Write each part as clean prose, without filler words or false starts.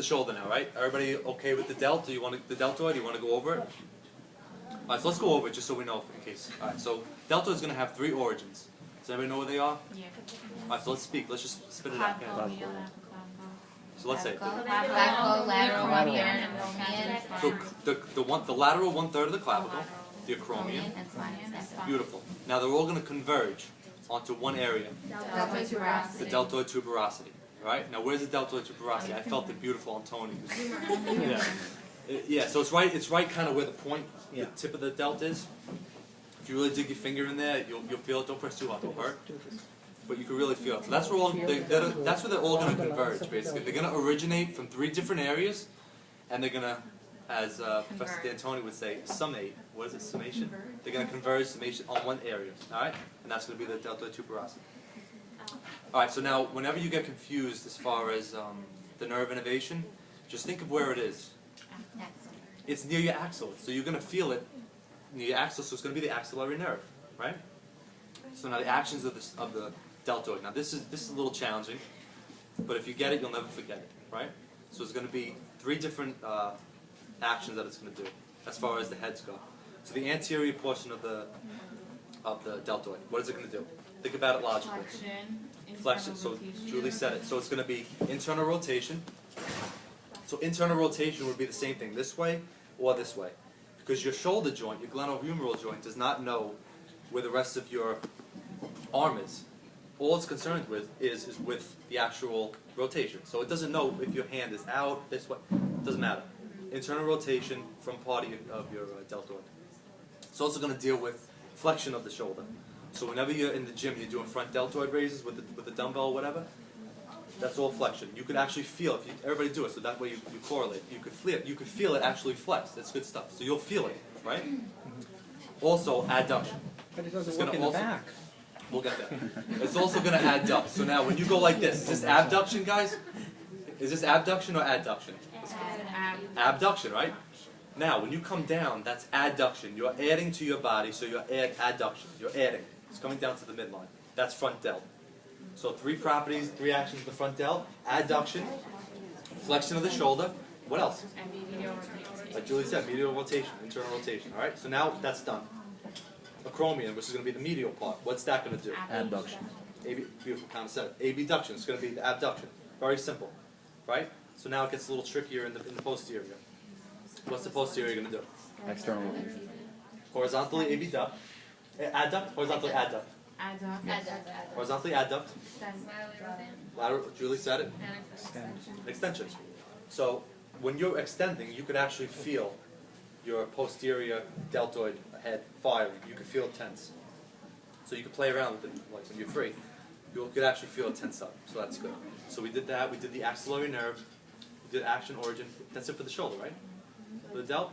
the shoulder now, right? Everybody okay with the delt? Do you want the deltoid? Do you want to go over it? Alright, so let's go over it just so we know in case. Alright, so deltoid is going to have 3 origins. Does everybody know what they are? Yeah. Alright, so let's speak. Let's just spit it out. So let's say. Clavicle, lateral, one-third, acromion. So the lateral 1/3 of the clavicle, the acromion. And spine. Beautiful. Now they're all going to converge onto one area, Deltoid tuberosity. the deltoid tuberosity. Alright, now where's the deltoid tuberosity? I felt it beautiful on Tony. Yeah. Yeah, so it's right kind of where the point, the tip of the delt is. If you really dig your finger in there, you'll feel it. Don't press too hard, don't hurt. But you can really feel it. So that's where that's where they're all going to converge, basically. They're going to originate from 3 different areas, and they're going to, as Professor D'Antoni would say, summate. What is it, summation? They're going to converge summation on one area, alright? And that's going to be the deltoid tuberosity. Alright, so now, whenever you get confused as far as the nerve innervation, just think of where it is. It's near your axilla, so you're going to feel it near your axilla, so it's going to be the axillary nerve, right? So now the actions of the deltoid. Now this is a little challenging, but if you get it, you'll never forget it, right? So it's going to be 3 different actions that it's going to do as far as the heads go. So the anterior portion of the deltoid, what is it going to do? Think about it logically. Flexion. So Julie said it. So it's going to be internal rotation. So internal rotation would be the same thing, this way or this way, because your shoulder joint, your glenohumeral joint, does not know where the rest of your arm is. All it's concerned with is with the actual rotation. So it doesn't know if your hand is out, this way. It doesn't matter. Internal rotation from part of your deltoid. It's also going to deal with flexion of the shoulder. So whenever you're in the gym, you're doing front deltoid raises with the dumbbell or whatever, that's all flexion. You could actually feel it. Everybody do it, so that way you correlate. You could feel it. You could feel it actually flex. That's good stuff. So you'll feel it, right? Also, adduction. But it doesn't work in the back. We'll get there. It's also going to adduct. So now when you go like this, is this abduction, guys? Is this abduction or adduction? Abduction, right? Now, when you come down, that's adduction. You're adding to your body, so you're adduction. You're adding. It's coming down to the midline. That's front delt. So 3 properties, 3 actions of the front delt. Adduction, flexion of the shoulder. What else? Like Julie said, medial rotation, internal rotation. All right, so now that's done. Acromion, which is going to be the medial part. What's that going to do? Abduction. Beautiful, kind of said it. Abduction is going to be the abduction. Very simple, right? So now it gets a little trickier in the posterior. What's the posterior going to do? External. Horizontally abduct. Adduct. Horizontally adduct. Horizontally adduct. Lateral. Julie said it. Extension. So when you're extending, you could actually feel your posterior deltoid head firing. You could feel it tense. So you could play around with it, like when you're free. You could actually feel it tense up. So that's good. So we did that. We did the axillary nerve. We did action, origin. That's it for the shoulder, right? For the delt.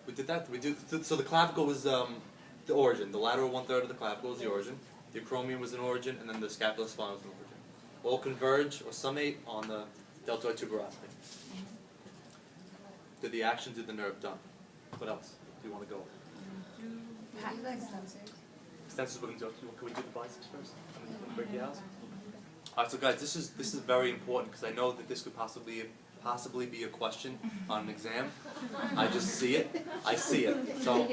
We did that. We did. So the clavicle was the origin. The lateral 1/3 of the clavicle was the origin. The acromion was an origin, and then the scapular spine was an origin. All converge or summate on the deltoid tuberosity. Did the action, did the nerve, done. What else do you want to go? Extensors, we're going to do. Can we do the biceps first? Break the out. Alright, so guys, this is very important because I know that this could possibly be a question on an exam. I just see it. I see it. So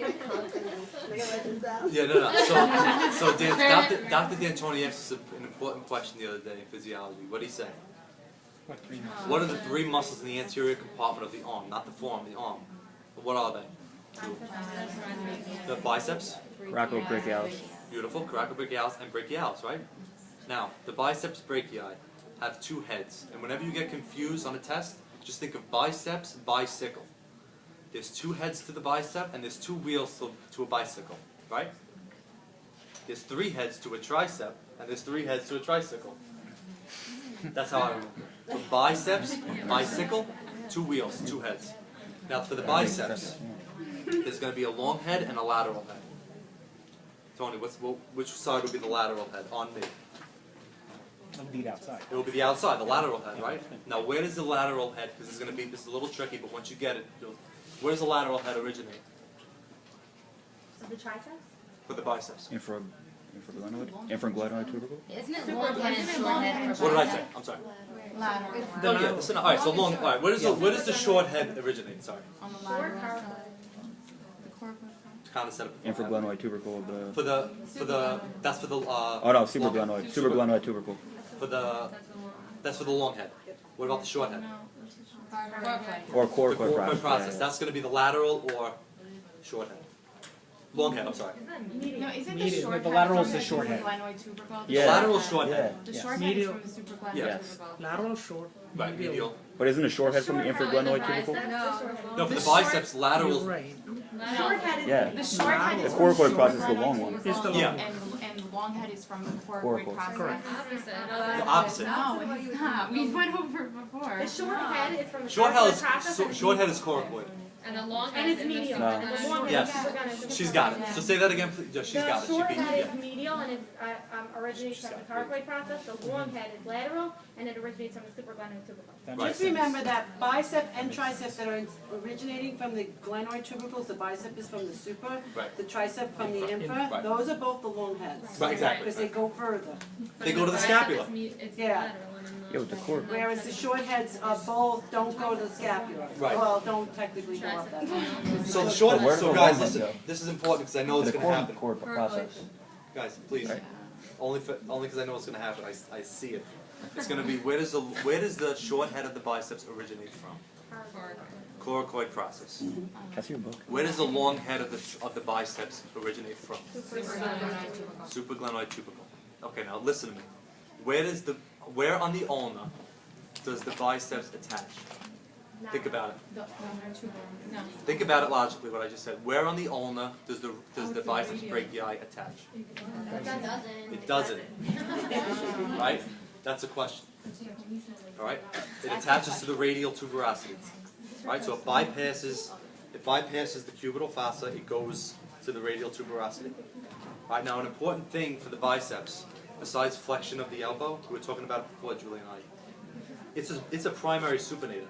yeah, no. So Dr. D'Antoni asked us an important question the other day in physiology. What did he say? What are the 3 muscles in the anterior compartment of the arm? Not the forearm, the arm. But what are they? The biceps? Coracobrachialis. Beautiful. Coracobrachialis and brachialis, right? Now, the biceps brachii have 2 heads. And whenever you get confused on a test, just think of biceps, bicycle. There's 2 heads to the bicep and there's 2 wheels to a bicycle, right? There's 3 heads to a tricep and there's 3 heads to a tricycle. That's how I remember. So biceps, bicycle, 2 wheels, 2 heads. Now for the biceps, there's going to be a long head and a lateral head. Tony, which side would be the lateral head on me? It'll be outside. It will be the outside, the lateral head, right? Now where does the lateral head, because this is a little tricky, but once you get it, where does the lateral head originate? So the triceps? For the biceps. Infraglenoid tubercle? Isn't it long head and short head for What did I bicep? say? I'm sorry. Lateral. Oh yeah, listen. All right, so long. All right, where does the short head originate? Sorry, On the lateral side. The corporate. kind of set up. Infraglenoid tubercle of the... That's for the. Oh no, supraglenoid. Supraglenoid tubercle. That's for the long head. What about the short head? Or The coracoid coracoid process. process. That's going to be the lateral or short head. Long head. I'm sorry. No, isn't the Medial. short The head lateral from is the short head. supraglenoid tubercle? Yeah. The lateral is short Yeah. head. The Yes. short head is Medial. from the supraglenoid Yes. tubercle. Lateral short. Right. Medial. But isn't a short head from the infraglenoid tubercle? No, for the biceps, lateral. You're right. Short head is Yeah. the short head The is from the coracoid process is the supraglenoid long one. tubercle, It's the Yeah. long and the long head is from the Coracoid. coracoid process. Correct. The opposite. No, it's not. We went over it before. The short head is from the Short head is process. short head is coracoid. And the long And it's medial. No. And the long head Yes. is supraglenoid. She's got it. So say that again, please. Yeah, she's got it. The short She beat head me. is medial and it originates from the coracoid process. The long head is lateral and it originates from the supraglenoid tubercle. That Right. makes Just remember that bicep and tricep that are originating from the glenoid tubercles, the bicep is from the supra, Right. the tricep from the infra, Right. those are both the long heads. Right, exactly. Because they go further. They go to the scapula. Yeah. Yeah, with the cord. Whereas the short heads are both, don't go to the scapula. Right. Well, don't technically go up that far. So the short. So where does So the guys, long listen. head go? This is important because I know it's The going to happen. cord process. Guys, please. Right. Only because I know it's going to happen. I see it. It's going to be where does the short head of the biceps originate from? Coracoid process. That's your book. Where does the long head of the biceps originate from? Supraglenoid tubercle. Okay, now listen to me. Where on the ulna does the biceps attach? Think about it. Think about it logically. What I just said. Where on the ulna does the biceps brachii attach? It doesn't. Right? That's a question. All right. It attaches to the radial tuberosity. Right. So it bypasses the cubital fossa. It goes to the radial tuberosity. All right. Now, an important thing for the biceps, besides flexion of the elbow, we were talking about it before, Julie and I. It's a primary supinator.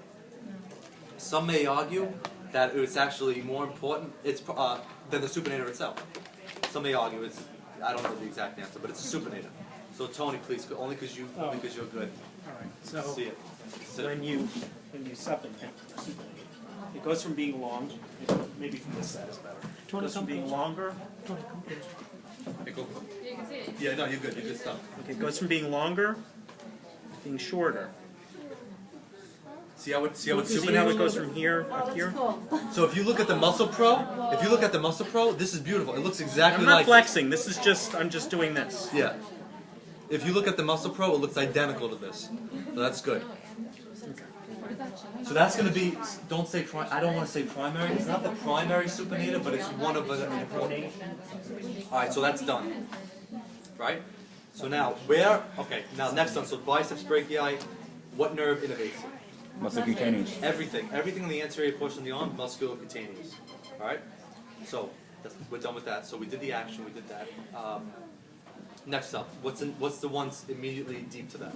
Some may argue that it's actually more important than the supinator itself. Some may argue it's. I don't know the exact answer, but it's a supinator. So Tony, please, only because you're good. All right. So See it. Sit when you supplement, it goes from being long. Maybe from this side is better. It goes from being longer. Okay, go. Yeah, no, you're good. You're good stuff. Okay, it goes from being longer to being shorter. See how See how it supinator? goes from here Oh, up that's here? cool. So if you look at the Muscle Pro, this is beautiful. It looks exactly I'm not like. flexing. This is just, I'm just doing this. Yeah. If you look at the Muscle Pro, it looks identical to this. So that's good. So that's going to be. Don't say. I don't want to say primary. It's not the primary supinator, but it's one of the important. All right. So that's done. Right. So now where? Okay. Now next one. So biceps brachii. What nerve innervates it? Musculocutaneous. Everything in the anterior portion of the arm, musculocutaneous. All right. So we're done with that. So we did the action. We did that. Next up, what's the ones immediately deep to that?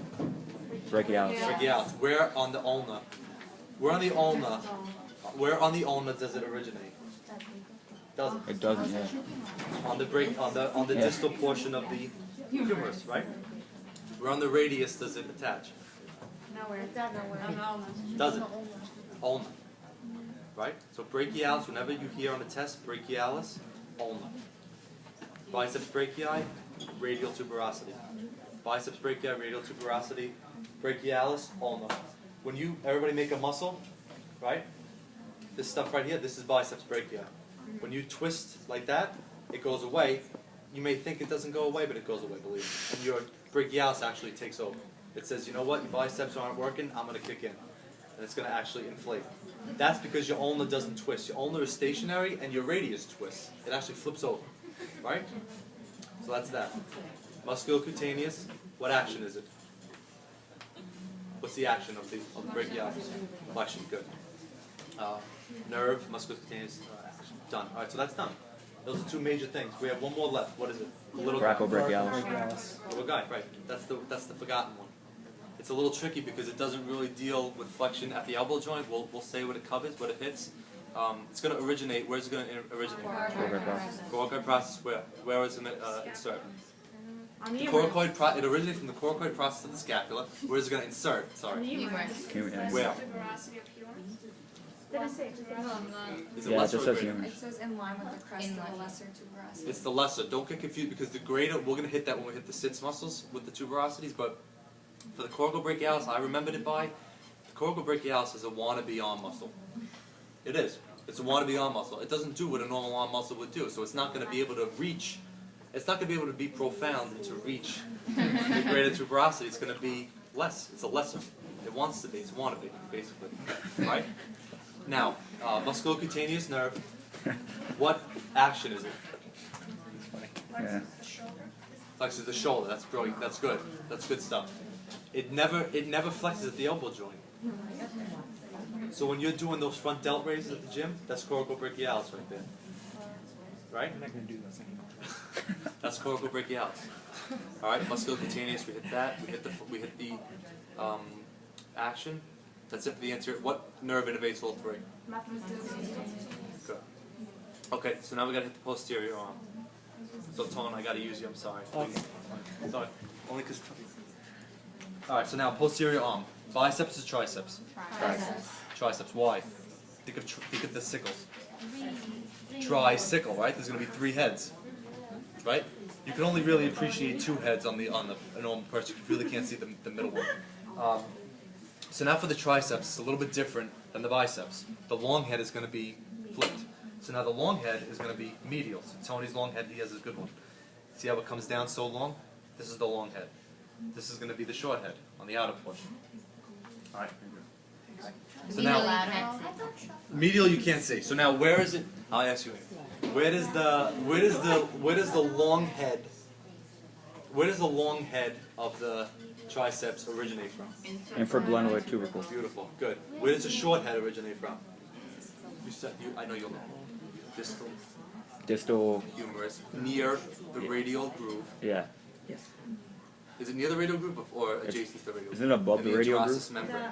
Brachialis. Brachialis. Where on the ulna? Where on the ulna does it originate? Doesn't. It doesn't, yeah. On the Yeah. distal portion of the humerus, right? Where on the radius does it attach? Nowhere. Doesn't. Ulna. Right? So brachialis, whenever you hear on the test, brachialis, ulna. Biceps brachii, radial tuberosity. Biceps brachii, radial tuberosity. Brachialis, ulna. When everybody make a muscle, right? This stuff right here, this is biceps brachii. When you twist like that, it goes away. You may think it doesn't go away, but it goes away, believe me. And your brachialis actually takes over. It says, you know what, your biceps aren't working, I'm going to kick in. And it's going to actually inflate. That's because your ulna doesn't twist. Your ulna is stationary and your radius twists. It actually flips over. Right? So that's that. Musculocutaneous, what action is it? What's the action of the brachialis? Flexion, good. Nerve, musculocutaneous, action. Done. Alright, so that's done. Those are two major things. We have one more left. What is it? The little guy. Brachialis. Little guy, right. That's the forgotten one. It's a little tricky because it doesn't really deal with flexion at the elbow joint. We'll say what it covers, what it hits. It's going to originate. Where's it going to originate? Coracoid process. Coracoid process. Where is it going to insert? On the The humerus. it originates from the coracoid process of the scapula. Where is it going to insert? On the Sorry. humerus. Can we add? Where? Did I say? Just say Is it Yeah, it lesser just or says greater? humerus. It says in line with the crest In of the line. lesser tuberosity. It's the lesser. Don't get confused because the greater, we're going to hit that when we hit the sits muscles with the tuberosities, but for the coracobrachialis, I remembered it by, the coracobrachialis is a wannabe arm muscle. It is. It's a wannabe arm muscle. It doesn't do what a normal arm muscle would do, so it's not going to be able to reach, it's not going to be able to be profound and to reach the greater tuberosity. It's going to be less. It's a lesser. It wants to be. It's a wannabe, basically. Right? Now, musculocutaneous nerve, what action is it? Yeah. Flexes the shoulder. That's brilliant. That's good. That's good stuff. It never flexes at the elbow joint. So when you're doing those front delt raises at the gym, that's coracobrachialis right there. Right? I'm not gonna do this anymore. That's coracobrachialis. All right, musculocutaneous. We hit that. We hit the action. That's it for the anterior. What nerve innervates all three? Good. Okay, so now we gotta hit the posterior arm. So Tone, I gotta use you. I'm sorry. Please. Sorry. Only because. All right. So now posterior arm. Biceps or triceps? Triceps. Why? Think of the sickles. Tricycle, right? There's going to be 3 heads, right? You can only really appreciate 2 heads on the a normal person. You really can't see the middle one. So now for the triceps, it's a little bit different than the biceps. The long head is going to be flipped. So now the long head is going to be medial. So Tony's long head, he has a good one. See how it comes down so long? This is the long head. This is going to be the short head on the outer portion. All right. So now, medial you can't see. So now where is it? I'll ask you. Where does the long head? Where does the long head of the triceps originate from? Infraglenoid tubercle. Beautiful. Good. Where does the short head originate from? You said I know you'll know. Distal Distal. humerus near the radial groove. Yeah. Is it near the radial groove or adjacent to the radial groove? Isn't it above And the radial groove? interosseous membrane.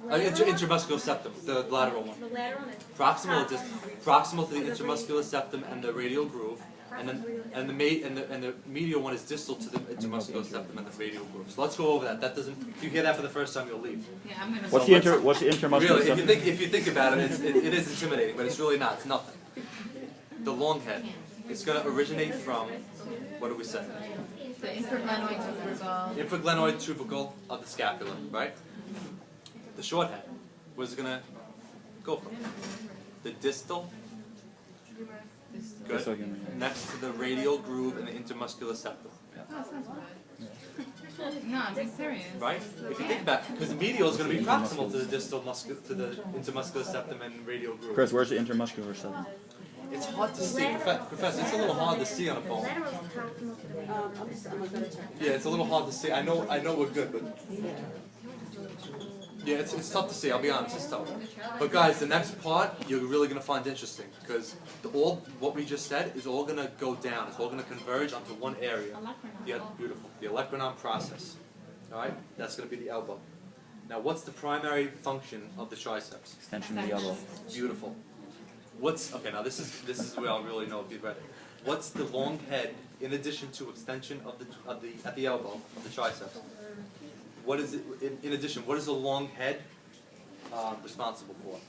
Intramuscular septum, the lateral one. The lateral and Proximal to the intramuscular septum and the radial groove, and the medial one is distal to the intramuscular septum and the radial groove. So let's go over that. That doesn't. If you hear that for the first time, you'll leave. Yeah, I'm gonna. What's the intramuscular Really, septum? if you think about it, it is intimidating, but it's really not. It's nothing. The long head. It's going to originate from. What do we say? The infraglenoid tubercle. Infraglenoid tubercle of the scapula, right? The short head. Where's it going to go from? The distal. Good. Distal humerus. Next to the radial groove and the intermuscular septum. No, I'm being serious. Right? If you think about it, because the medial is going to be proximal to the to the intermuscular septum and radial groove. Chris, where's the intermuscular septum? It's hard to see, Professor. It's a little hard to see on a phone. lateral is proximal to the radial. I'm gonna check. Yeah, it's a little hard to see. I know we're good, but yeah, it's tough to see. I'll be honest, it's tough. But guys, the next part you're really gonna find interesting because all what we just said is all gonna go down. It's all gonna converge onto one area. Yeah, beautiful. The olecranon process. All right, that's gonna be the elbow. Now, what's the primary function of the triceps? Extension of the elbow. Beautiful. Okay? Now this is where I'll really know if you've read it. What's the long head in addition to extension of the at the elbow of the triceps? What is it in addition? What is the long head responsible for?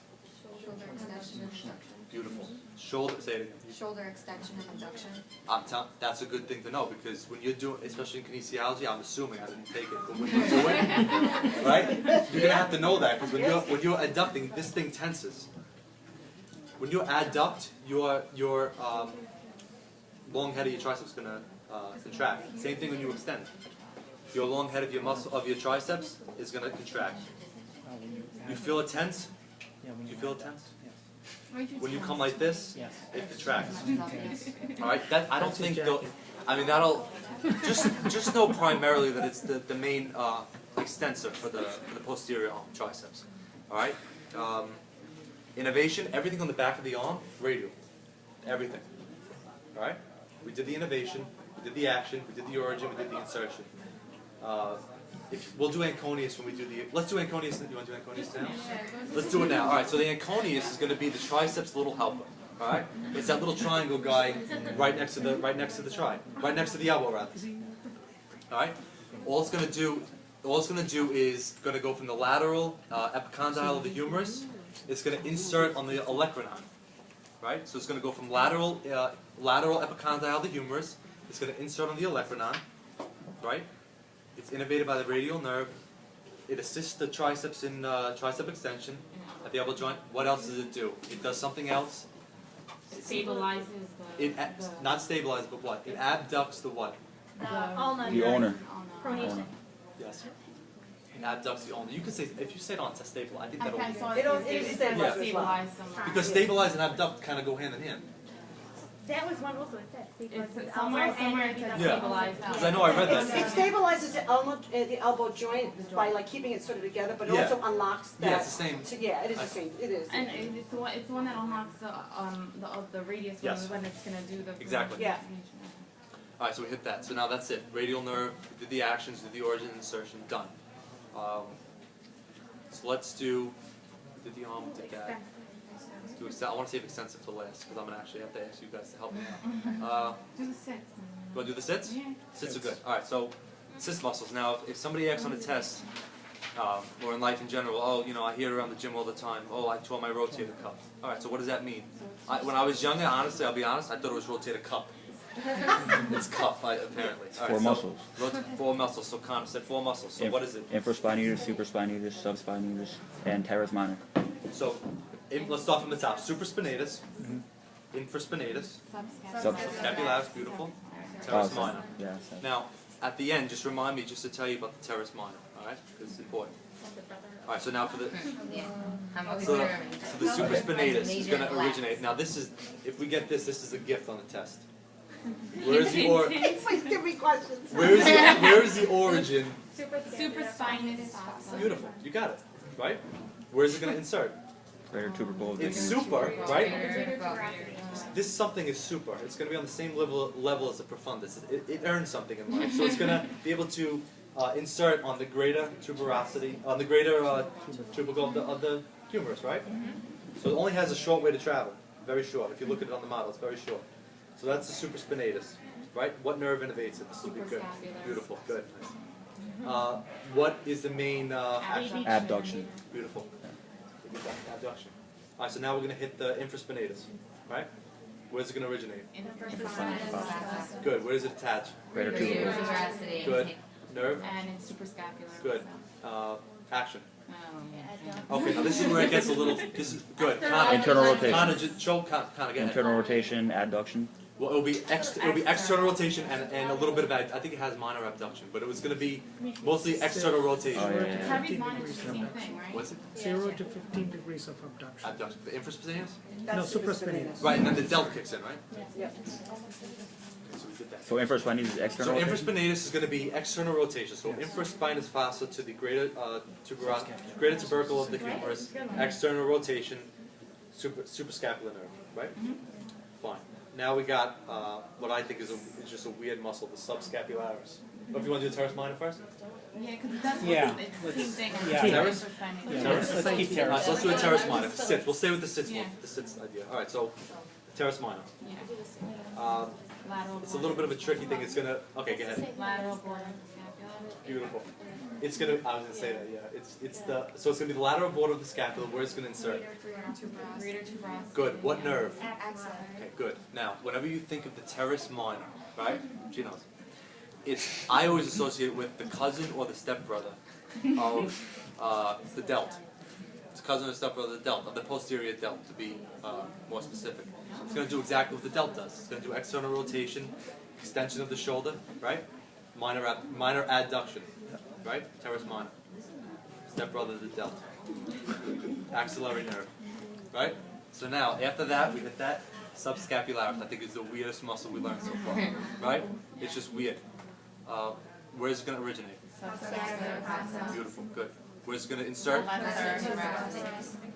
Shoulder extension and abduction. Beautiful. Shoulder. Say it again. Shoulder extension and abduction. That's a good thing to know because when you're doing, especially in kinesiology, I'm assuming I didn't take it, but when you do it, right? You're gonna have to know that because when you're adducting, this thing tenses. When you adduct, your long head of your triceps is gonna contract. Same thing when you extend. Your long head of your triceps is gonna contract. You feel it tense? Yeah, when You feel it tense? Yes. When you come like this, Yes. it contracts. All right. That I don't think they'll. I mean, that'll just know primarily that it's the main extensor for the posterior arm triceps. All right. Innovation. Everything on the back of the arm, radial. Everything. All right. We did the innovation. We did the action. We did the origin. We did the insertion. We'll do Anconius when we do the. Let's do Anconius. You want to do Anconius now? Let's do it now. All right. So the Anconius is going to be the triceps little helper. All right. It's that little triangle guy right next to the elbow rather. All right. All it's gonna do is gonna go from the lateral epicondyle of the humerus. It's gonna insert on the olecranon. Right. So it's gonna go from lateral epicondyle of the humerus. It's gonna insert on the olecranon. Right. It's innervated by the radial nerve. It assists the triceps in tricep extension at the elbow joint. What else does it do? It does something else. Stabilizes It not stabilizes, but what? It abducts the what? Ulna The owner. pronation. Yes. It abducts the ulna. You can say if you say it on to stabilize. I think that'll I saw It'll- it it'll says stabilize stabilize somewhere. because stabilize and abduct kind of go hand in hand. That was one also it said. It's Stabilizes somewhere elbow and it says Yeah. stabilize. Because I know I read It that. stabilizes the elbow joint by like keeping it sort of together, but it Yeah. also unlocks that. Yeah, it's the same. Yeah, it is the same, it is. And it's the one that unlocks the radius Yes. when it's gonna do the Exactly. Yeah. All right, so we hit that. So now that's it. Radial nerve. Did the actions. Did the origin insertion. Done. So let's do. Did the arm? Did that. Let's do extend. I want to save extensive for last because I'm gonna actually have to ask you guys to help me out. Do the six. You want to do the sits? Yeah. Sits are good. All right, so sits muscles. Now, if somebody asks on a test, or in life in general, oh, you know, I hear around the gym all the time, oh, I tore my rotator cuff. All right, so what does that mean? When I was younger, honestly, I'll be honest, I thought it was rotator cuff. It's cuff, apparently. All right, Four so muscles. Four muscles. So Connor said four muscles. So what is it? Infraspinatus, supraspinatus, subspinatus, and teres minor. So let's start from the top. Supraspinatus, infraspinatus, scapularis, beautiful, teres minor. Yeah. Now, at the end, just remind me just to tell you about the teres minor, all right? Because it's important. All right, so now for the so the supraspinatus is going to originate. Now, this is if we get this is a gift on the test. Where is the Please give me questions. where is the origin? Supraspinous. Beautiful, you got it, right? Where is it going to insert? Greater tubercle of the It's humerus. super, right? This something is super. It's going to be on the same level as the profundus. It earns something in life, so it's going to be able to insert on the greater tuberosity, on the greater tubercle of the humerus, right? So it only has a short way to travel, very short. If you look at it on the model, it's very short. So that's the supraspinatus, right? What nerve innervates it? This will be good. Beautiful, good. What is the main action? Abduction. Beautiful. Abduction. All right, so now we're going to hit the infraspinatus, right? Where's it going to originate? Good. Where does it attach? Greater tubercle. Good. Nerve? And it's suprascapular. Good. Action. Oh, Okay, now this is where it gets a little. This is good. Connor, Internal rotation. Connor, just show Connor. Get ahead. Internal rotation, adduction. Well, it'll be external rotation and a little bit of I think it has minor abduction, but it was going to be mostly external rotation. Oh, yeah. Teres minor is the same thing, right? What's it? 0 to 15 degrees of abduction. Abduction. The infraspinatus? No, supraspinatus. Right, and then the delt kicks in, right? Yep. Okay, so we did that. So infraspinatus is So external rotation. infraspinatus is going to be external rotation. So infraspinous fossa to the greater tubercle of the humerus, external rotation, suprascapular nerve, right? Fine. Now we got what I think is just a weird muscle, the subscapularis. Oh, if you want to do the teres minor first? Yeah, because it does Yeah. it's the same thing as Yeah. Teres? supraspinous. Teres? Let's keep All teres. right, so let's do a teres minor. Sits. We'll stay with the sits. Yeah. The sits idea. All right. So teres minor. Yeah. Lateral It's a little bit of a tricky thing. It's gonna. Okay, go ahead. lateral border of the scapula. Beautiful. It's gonna. I was gonna say that. Yeah. It's the. So it's gonna be the lateral border of the scapula. Where it's gonna insert. Greater tuberosity. Good. What nerve? Axilla. Okay. Good. Now, whenever you think of the teres minor, right? She knows. It's. I always associate it with the cousin or the stepbrother of the delt. It's cousin or stepbrother of the delt, of the posterior delt, to be more specific. It's going to do exactly what the delt does. It's going to do external rotation, extension of the shoulder, right? Minor adduction, right? Teres minor. Stepbrother of the delt. Axillary nerve, right? So now, after that, we hit that subscapularis. I think is the weirdest muscle we learned so far, right? It's just weird. Where is it going to originate? Beautiful, good. Where's it going to insert?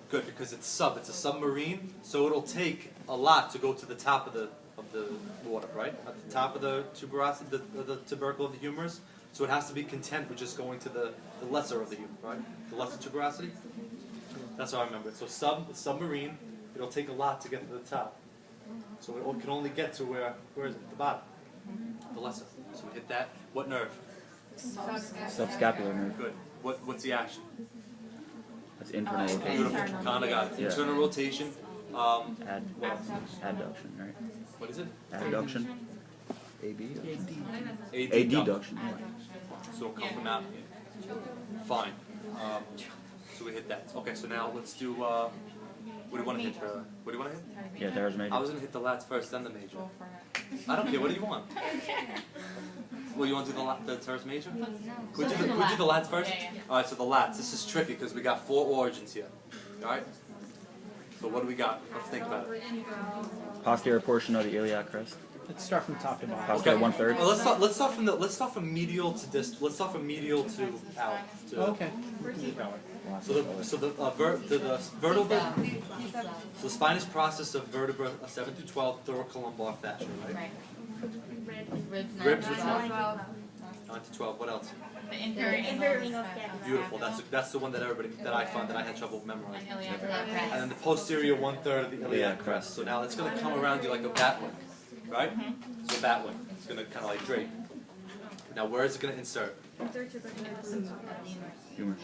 Good, because it's a submarine, so it'll take a lot to go to the top of the water, right? At the top of the tuberosity, the tubercle of the humerus. So it has to be content with just going to the lesser of the humerus, right? The lesser tuberosity. That's how I remember it. So submarine, it'll take a lot to get to the top. So it can only get to where is it? The bottom, the lesser. So we hit that. What nerve? Subscapular nerve. Good. What's the action? That's internal rotation. Beautiful. Kinda got it. Yeah. Internal rotation. Adduction, right? What is it? Adduction. AB. Adduction. Adduction. So it'll come from out here. Fine. So we hit that. Okay, so now let's do, what do you want to hit? What do you want to hit? Yeah, teres major. I was going to hit the lats first, then the major. I don't care. What do you want? Well, you want to do the teres major? Could we do the lats first? Alright, so the lats. This is tricky because we got 4 origins here. Alright? So what do we got? Let's think about it. Posterior portion of the iliac crest. Let's start from top to bottom. Posterior 1/3. Well, let's start from medial to distal. Let's start from medial to out. To, Okay. So the vertebra. So the spinous process of vertebra 7 to 12 thoracolumbar fascia, right? Ribs which one? 9 to 12. What else? The inferior Inferior scapula. Beautiful. That's the one that I found that I had trouble memorizing. and iliac And crest. then the posterior 1/3 of the iliac crest. So now it's going to come around you like a bat wing, right? So a bat wing. It's going to kind of like drape. Now where is it going to insert? Humors.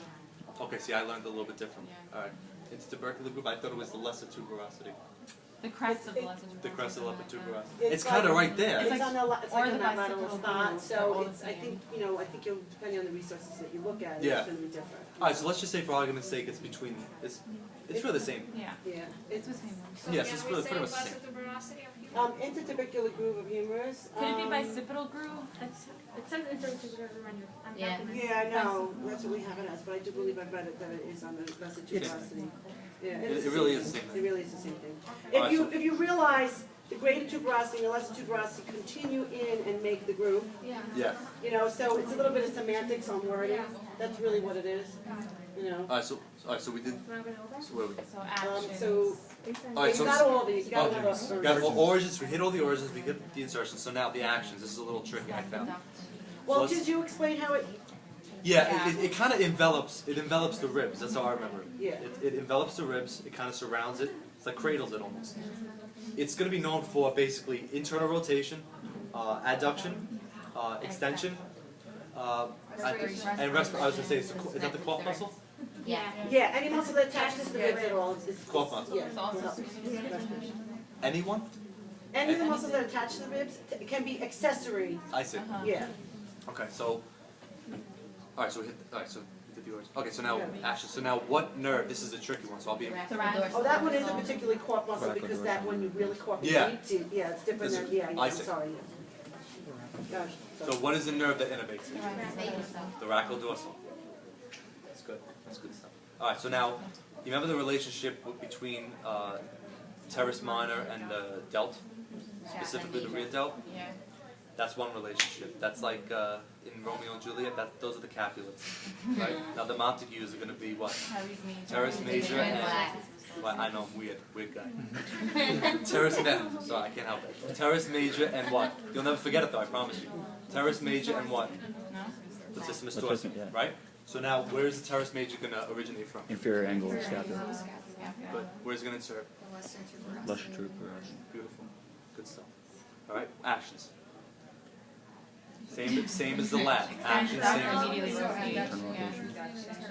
Okay, see, I learned a little bit differently. All right. It's tubercular group. I thought it was the lesser tuberosity. The crest of the lesser The crest of the upper tuberosity. It's It's kind of right there. It's on the, it's like or on the that lateral bicipital spot, groove, so all it's, the I same. think, you'll, depending on the resources that you look at, Yeah. it's gonna be different. All right, so let's just say for argument's sake, it's between. It's really the same. Yeah. Yeah, it's, Yes, it's really pretty much the same. intertubercular groove of humerus. Could it be bicipital groove? It says intertubular render. Yeah. Yeah, I know, that's what we have it as, but I do believe I've read it, that it is on the lesser tuberosity. Yeah, It the really same is the thing. same It really is the same thing. Alright, If you realize the greater tuberosity and the lesser tuberosity continue in and make the groove, Yeah. so it's a little bit of semantics on wording, that's really what it is, All right, so we did. So where are we? So actions. So, All right, you got all these, you got all okay. the. We got origins. We hit all the origins. We hit the insertions. So now the actions. This is a little tricky. I found. Well, let's- did you explain how it, Yeah, it kind of envelops. It envelops the ribs. That's how I remember it. Yeah. It envelops the ribs. It kind of surrounds it. It's like cradles it almost. It's going to be known for basically internal rotation, adduction, extension, and rest. I was going to say, is that the cloth muscle? Yeah. yeah, any muscle that attaches to the ribs at all is. Cloth muscle. Yeah. Anyone? Any of the muscles that attach to the ribs can be accessory, I see. yeah. Okay, so. All right, so we hit. All right, so we did the origin. Okay, so now action. So now what nerve? This is a tricky one. So I'll be. Oh, that one isn't particularly cord muscle Thoracic because that one you really cord Yeah. yeah, it's different than, yeah, I I'm see. sorry, yeah. Gosh, So what is the nerve that innervates it? The thoracodorsal. That's good. That's good stuff. All right. So now, you remember the relationship between teres minor and the delt, specifically the rear delt? Yeah. That's one relationship. That's like in Romeo and Juliet. Those are the Capulets, right? Now the Montagues are going to be what? Teres major and. Well, I know, I'm weird guy. Teres major. Sorry, I can't help it. Teres major and what? You'll never forget it though. I promise you. Teres major and what? Latissimus dorsi, yeah. right? So now, where is the teres major going to originate from? Inferior angle of scapula. But where's it going to insert? Lesser tuberosity. Beautiful. Good stuff. All right. Actions. Same as the lat. Actions. Same. Immediately rotate. Internal rotation.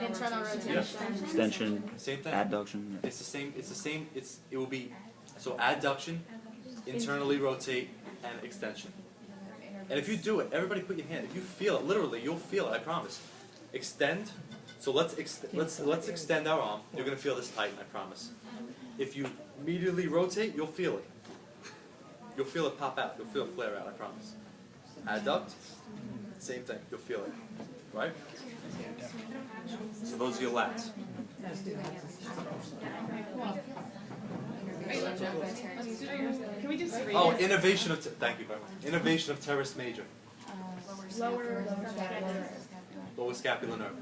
Internal rotation. Yeah. Extension. Same thing. Adduction. Yeah. It's the same. It's the same. It will be so adduction, internally rotate, and extension. And if you do it, everybody put your hand. If you feel it, literally, you'll feel it. I promise. Extend. So let's extend our arm. You're gonna feel this tighten. I promise. If you immediately rotate, you'll feel it. You'll feel it pop out. You'll feel it flare out. I promise. Adduct. Same thing. You'll feel it. Right? So those are your lats. Can we do serratus? Oh, innovation of thank you very much. Innovation of teres major, Lower lower scapular nerve.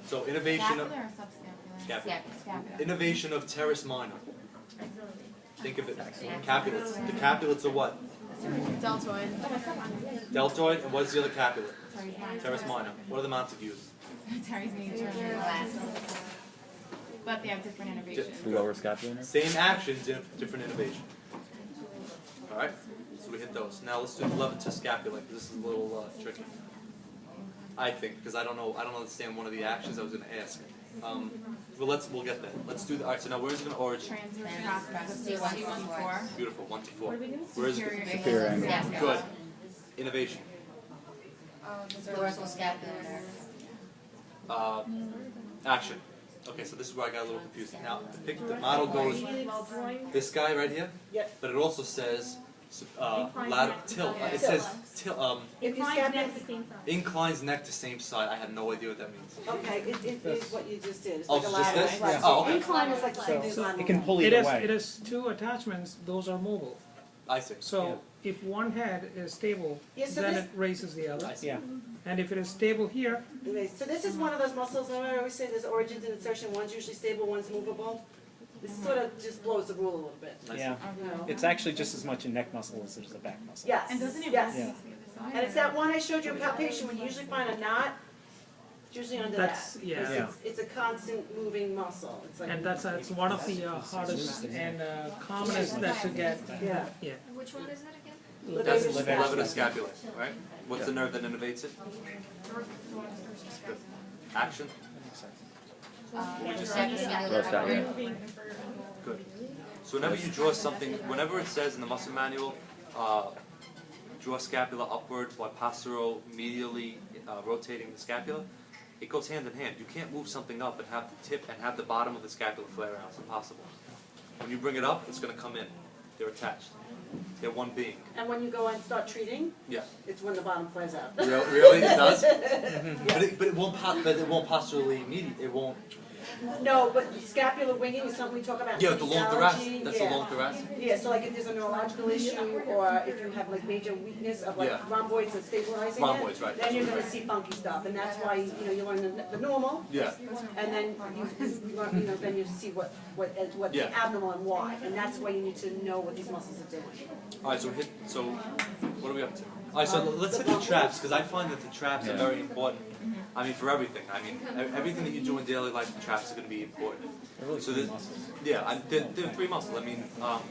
So innovation of Scapular or subscapular? Scapular. Scapular. innovation of teres minor. Think of it. Capulets. The capulets are what? Deltoid. Deltoid, and what's the other capulet? Teres minor. What are the Montagues? Teres major. But they have different innovations. Lower scapular nerve. Same actions, different innovation. All right. So we hit those. Now let's do the levator scapula. This is a little tricky. I think, because I don't understand one of the actions I was gonna ask. But we'll get there. Let's do the, alright, so now where's it gonna origin? Transverse process of C1 Beautiful, 1 to 4. What are we doing? Where is it? Superior angle. Yeah. Good. Innovation. Dorsal scapular. Action. Okay, so this is where I got a little confused. Now, the model goes this guy right here, Yep. but it also says Inclines lateral neck to tilt. side. It says If you Inclines scap neck it, to same side. inclines neck to same side. I have no idea what that means. okay, it is what you just did, it's Oh, like a it's just lateral this? flex. Oh, okay. Incline is like the same thing as So lateral. it can pull It either is, way. it is two attachments, those are mobile. I see. So if one head is stable, Yeah, so then this- it raises the other. I see. Yeah. And if it is stable here, Okay, so this is one of those muscles, I always say there's origins and insertion, one's usually stable, one's movable. This sort of just blows the rule a little bit. Yeah. You know? It's actually just as much a neck muscle as it is a back muscle. Yes, And doesn't it yes. rotate Yeah. to the other side? And it's that one I showed you in palpation, when you usually find a knot, it's usually under that. That's- yeah. Because Yeah. it's a constant moving muscle, it's like. and it's one of the hardest and commonest that to get. Yeah. Yeah. Which one is that again? That's Levator levator scapula. scapula, right? What's the nerve that innervates it? Action. Scapular. Good. So whenever you draw something, whenever it says in the muscle manual, draw scapula upward while postero medially rotating the scapula, it goes hand in hand. You can't move something up and have the tip and have the bottom of the scapula flare out. It's impossible. When you bring it up, it's going to come in. They're attached. They're one being. And when you go and start treating, Yeah. it's when the bottom flares out. Really? It does? But it won't posturally mediate. It won't. No, but scapular winging is something we talk about. Yeah, the long thoracic. physiology. That's Yeah. the long thoracic. Yeah, so like if there's a neurological issue, or if you have like major weakness of like Yeah. rhomboids and stabilizing Rhomboids, it, right. then you're gonna see funky stuff, and that's why, you learn the normal, Yeah. and then you learn, then you see what's Yeah. abnormal and why, and that's why you need to know what these muscles are doing. All right. So what are we up to? All right. So let's hit the traps because I find that the traps are very important. I mean, for everything. I mean, everything that you do in daily life, the traps are going to be important. So there's, yeah, there are three muscles. I mean, all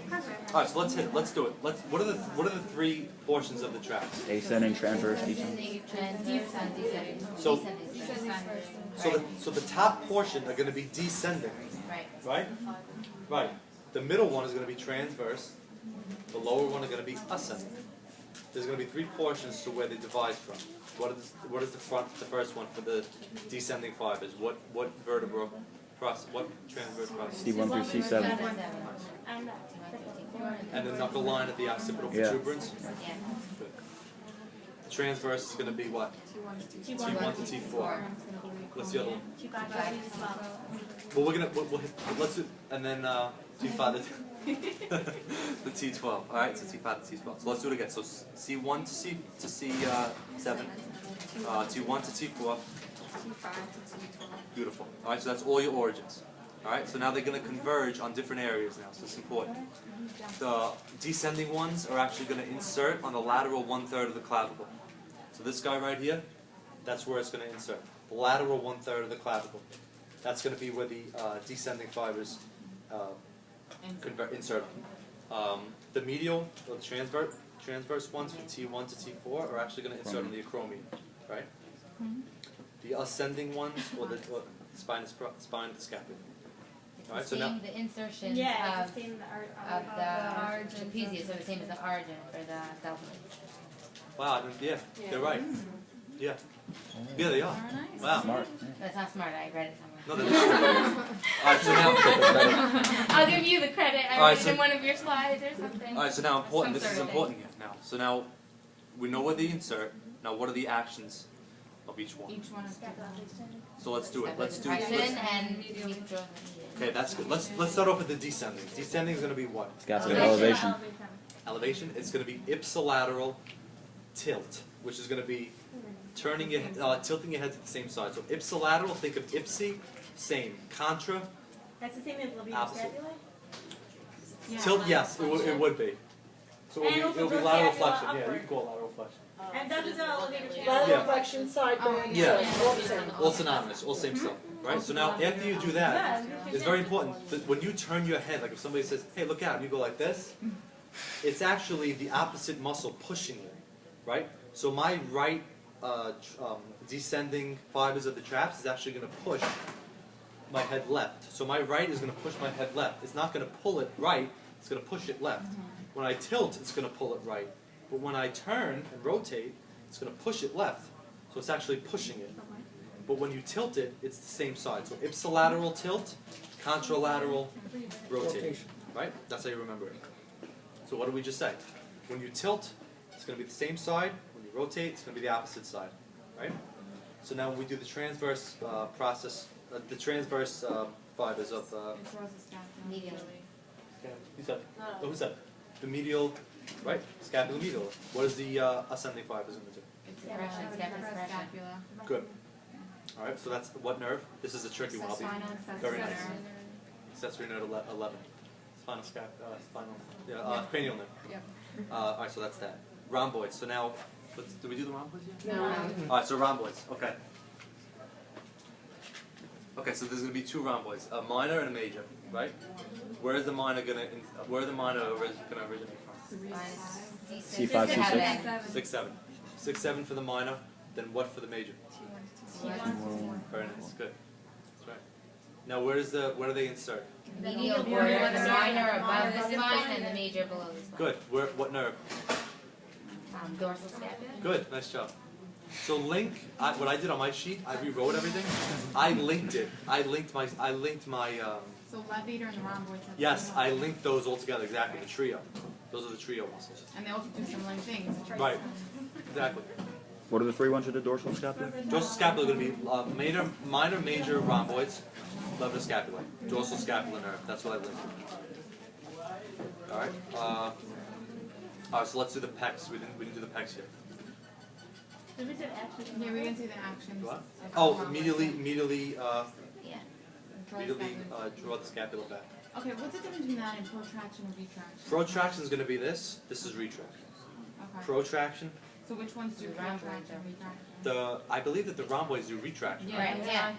right. So let's do it. What are the three portions of the traps? Ascending, transverse, descending. So the top portion are going to be descending, right? Right. The middle one is going to be transverse. The lower one is going to be ascending. There's going to be three portions to where they divide from. What is the first one for the descending fibers? What vertebra process? What transverse process? C1 through C7. And And the knuckle line at the occipital Yeah. protuberance. Good. The transverse is going to be what? T1 to T4. What's the other one? Well, we'll hit, let's do, and then T5 the T12. All right, so T5 to T12. So let's do it again. So C1 to C7, T1 to T4. Beautiful. All right, so that's all your origins. All right, so now they're going to converge on different areas now, so it's important. The descending ones are actually going to insert on the lateral 1/3 of the clavicle. So this guy right here, that's where it's going to insert. The lateral 1/3 of the clavicle. That's going to be where the descending fibers insert. The medial, or the transverse ones from T1 to T4 are actually going to insert on the acromion, right? The ascending ones, or the spine to scapula. All right, so now, the insertion yeah, of it's the same of the trapezius, so the same as the origin for the deltoids. wow, yeah, they're right. Yeah, yeah, they are. Wow. Smart. That's not smart. I read it somewhere. No, they're all right, so now. I'll give you the credit. I All right, read it so- in one of your slides or something. All right, so now important. Some This is sort of important here now. So now we know where they insert. Now, what are the actions of each one? Each one is So let's do it. Let's do. Action Let's, and keep drawing. okay, that's good. Let's start off with the descending. Descending is going to be what? Scapular elevation. Elevation. It's going to be ipsilateral tilt, which is going to be turning your tilting your head to the same side. So ipsilateral. Think of ipsi, same. Contra, That's the same as levator Opposite. scapula? tilt. Yes, it would be. So And it'll also be draw lateral scapula flexion. Yeah, you upward. can call it lateral flexion. And doesn't the levator scapula? Lateral Yeah. flexion, side bend, Yeah. all the same. All synonymous, all same stuff, right? So now after you do that, it's very important that when you turn your head, like if somebody says, hey, look out, and you go like this, it's actually the opposite muscle pushing you, right? So my right descending fibers of the traps is actually going to push my head left. So my right is going to push my head left. It's not going to pull it right, it's going to push it left. When I tilt, it's going to pull it right. But when I turn and rotate, it's going to push it left. So it's actually pushing it. But when you tilt it, it's the same side. So ipsilateral tilt, contralateral rotation. Right? That's how you remember it. So what did we just say? When you tilt, it's going to be the same side. When you rotate, it's going to be the opposite side. Right? So now when we do the transverse process, the transverse fibers of... Medial. Who said? Oh, who said? The medial, right? Scapula-medial. What is the ascending fibers going to do? Suppression, Scapula. Good. All right, so that's what nerve? This is a tricky one. I'll be very nice. Accessory nerve 11. Spinal cranial nerve. Yep. All right, so that's that. Rhomboids. So now, did we do the rhomboids yet? No. All right, so rhomboids. Okay. Okay, so there's going to be two rhomboids, a minor and a major, right? Where is the minor going to originate from? C5, C6. 6, 7. 6, 7 for the minor. Then what for the major? Very nice. Good. That's right. Now where do they insert? Medial border, the minor above the spine and the major below the spine. Good. Where? What nerve? Dorsal scapula. Good. Nice job. So link. What I did on my sheet, I rewrote everything. I linked it. I linked my. So levator and the rhomboids. Yes, I linked those all together. Exactly. The trio. Those are the trio muscles. And they also do similar things. Right. Exactly. What are the three ones of the dorsal scapula? Dorsal scapula are going to be minor, major rhomboids, levator scapula, dorsal scapular nerve. That's what I linked. All right. All right. So let's do the pecs. We didn't do the pecs yet. Did we say action? Yeah, we can see the actions. What? of Oh, rhomboids. Yeah. Draw the scapula back. Okay, what's the difference between that and protraction and retraction? Protraction is going to be this. This is retraction. Okay. Protraction. So which ones do protraction and retraction? I believe that the rhomboids do retraction. Right, yeah.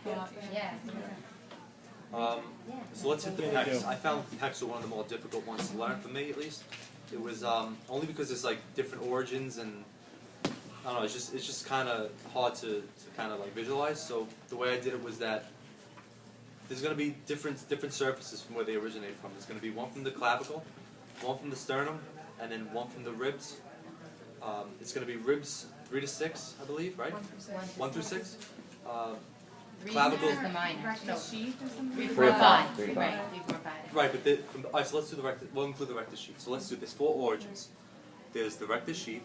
Yeah. So let's hit the pecs. I found pecs were one of the more difficult ones to learn for me, at least. It was only because there's like different origins and I don't know. It's just kind of hard to kind of like visualize. So the way I did it was that there's going to be different surfaces from where they originate from. There's going to be one from the clavicle, one from the sternum, and then one from the ribs. It's going to be ribs 3 to 6, I believe, right? 1 through 6. Clavicle. Is the minor. Rectus sheath or something? 3, 4, 4, 5. 5. 3, 5. Right, but all right. So let's do the rectus. We'll include the rectus sheath. So let's do this. 4 origins. There's the rectus sheath.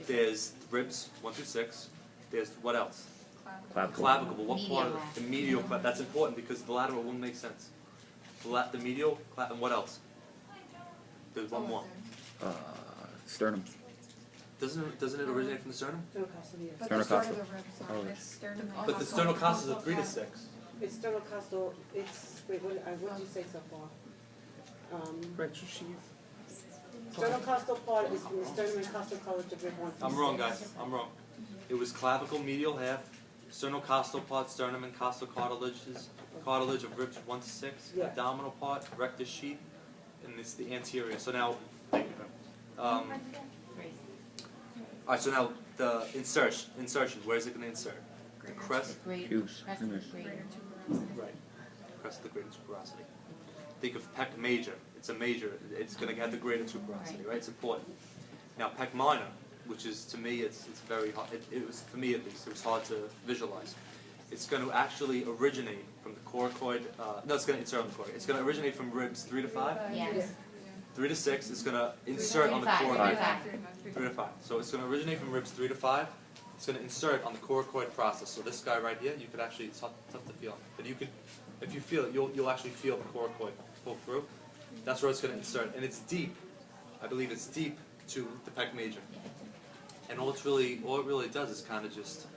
There's ribs 1 through 6. There's what else? Clavicle. Clavicle. But what Medial part of the medial? That's important because the lateral wouldn't make sense. The medial, and what else? There's one more. Sternum. Doesn't it originate from the sternum? Sternocostal. But the sternocostal is a 3 to 6. It's sternocostal, wait, what did you say so far? Rectus sheath. Sternocostal part is from the sternum and costal cartilage of rib 1 through I'm wrong, 6. guys. I'm wrong. It was clavicle medial half, sternocostal part, sternum and costal cartilage of ribs 1 to 6, Yeah. abdominal part, rectus sheath, and it's the anterior. So now, thank you. All right. So now the insertion. Where is it going to insert? The crest. Hughes. Crest of the greater. Right. Crest of the greater tuberosity. Think of pec major. It's a major. It's going to have the greater tuberosity, right? It's important. Now pec minor, which is to me, it's very hard. It was for me at least. It was hard to visualize. It's going to actually originate from the coracoid. No, it's going to insert on the coracoid. It's going to originate from ribs 3 to 5. Yes. 3 to 6. It's going to insert on the 3 to 5. coracoid. 3 to 5. So it's going to originate from ribs 3 to 5. It's going to insert on the coracoid process. So this guy right here, you could actually, it's tough to feel, but you could, if you feel it, you'll actually feel the coracoid pull through. That's where it's going to insert, and it's deep. I believe it's deep to the pec major. And all it really does is kind of just,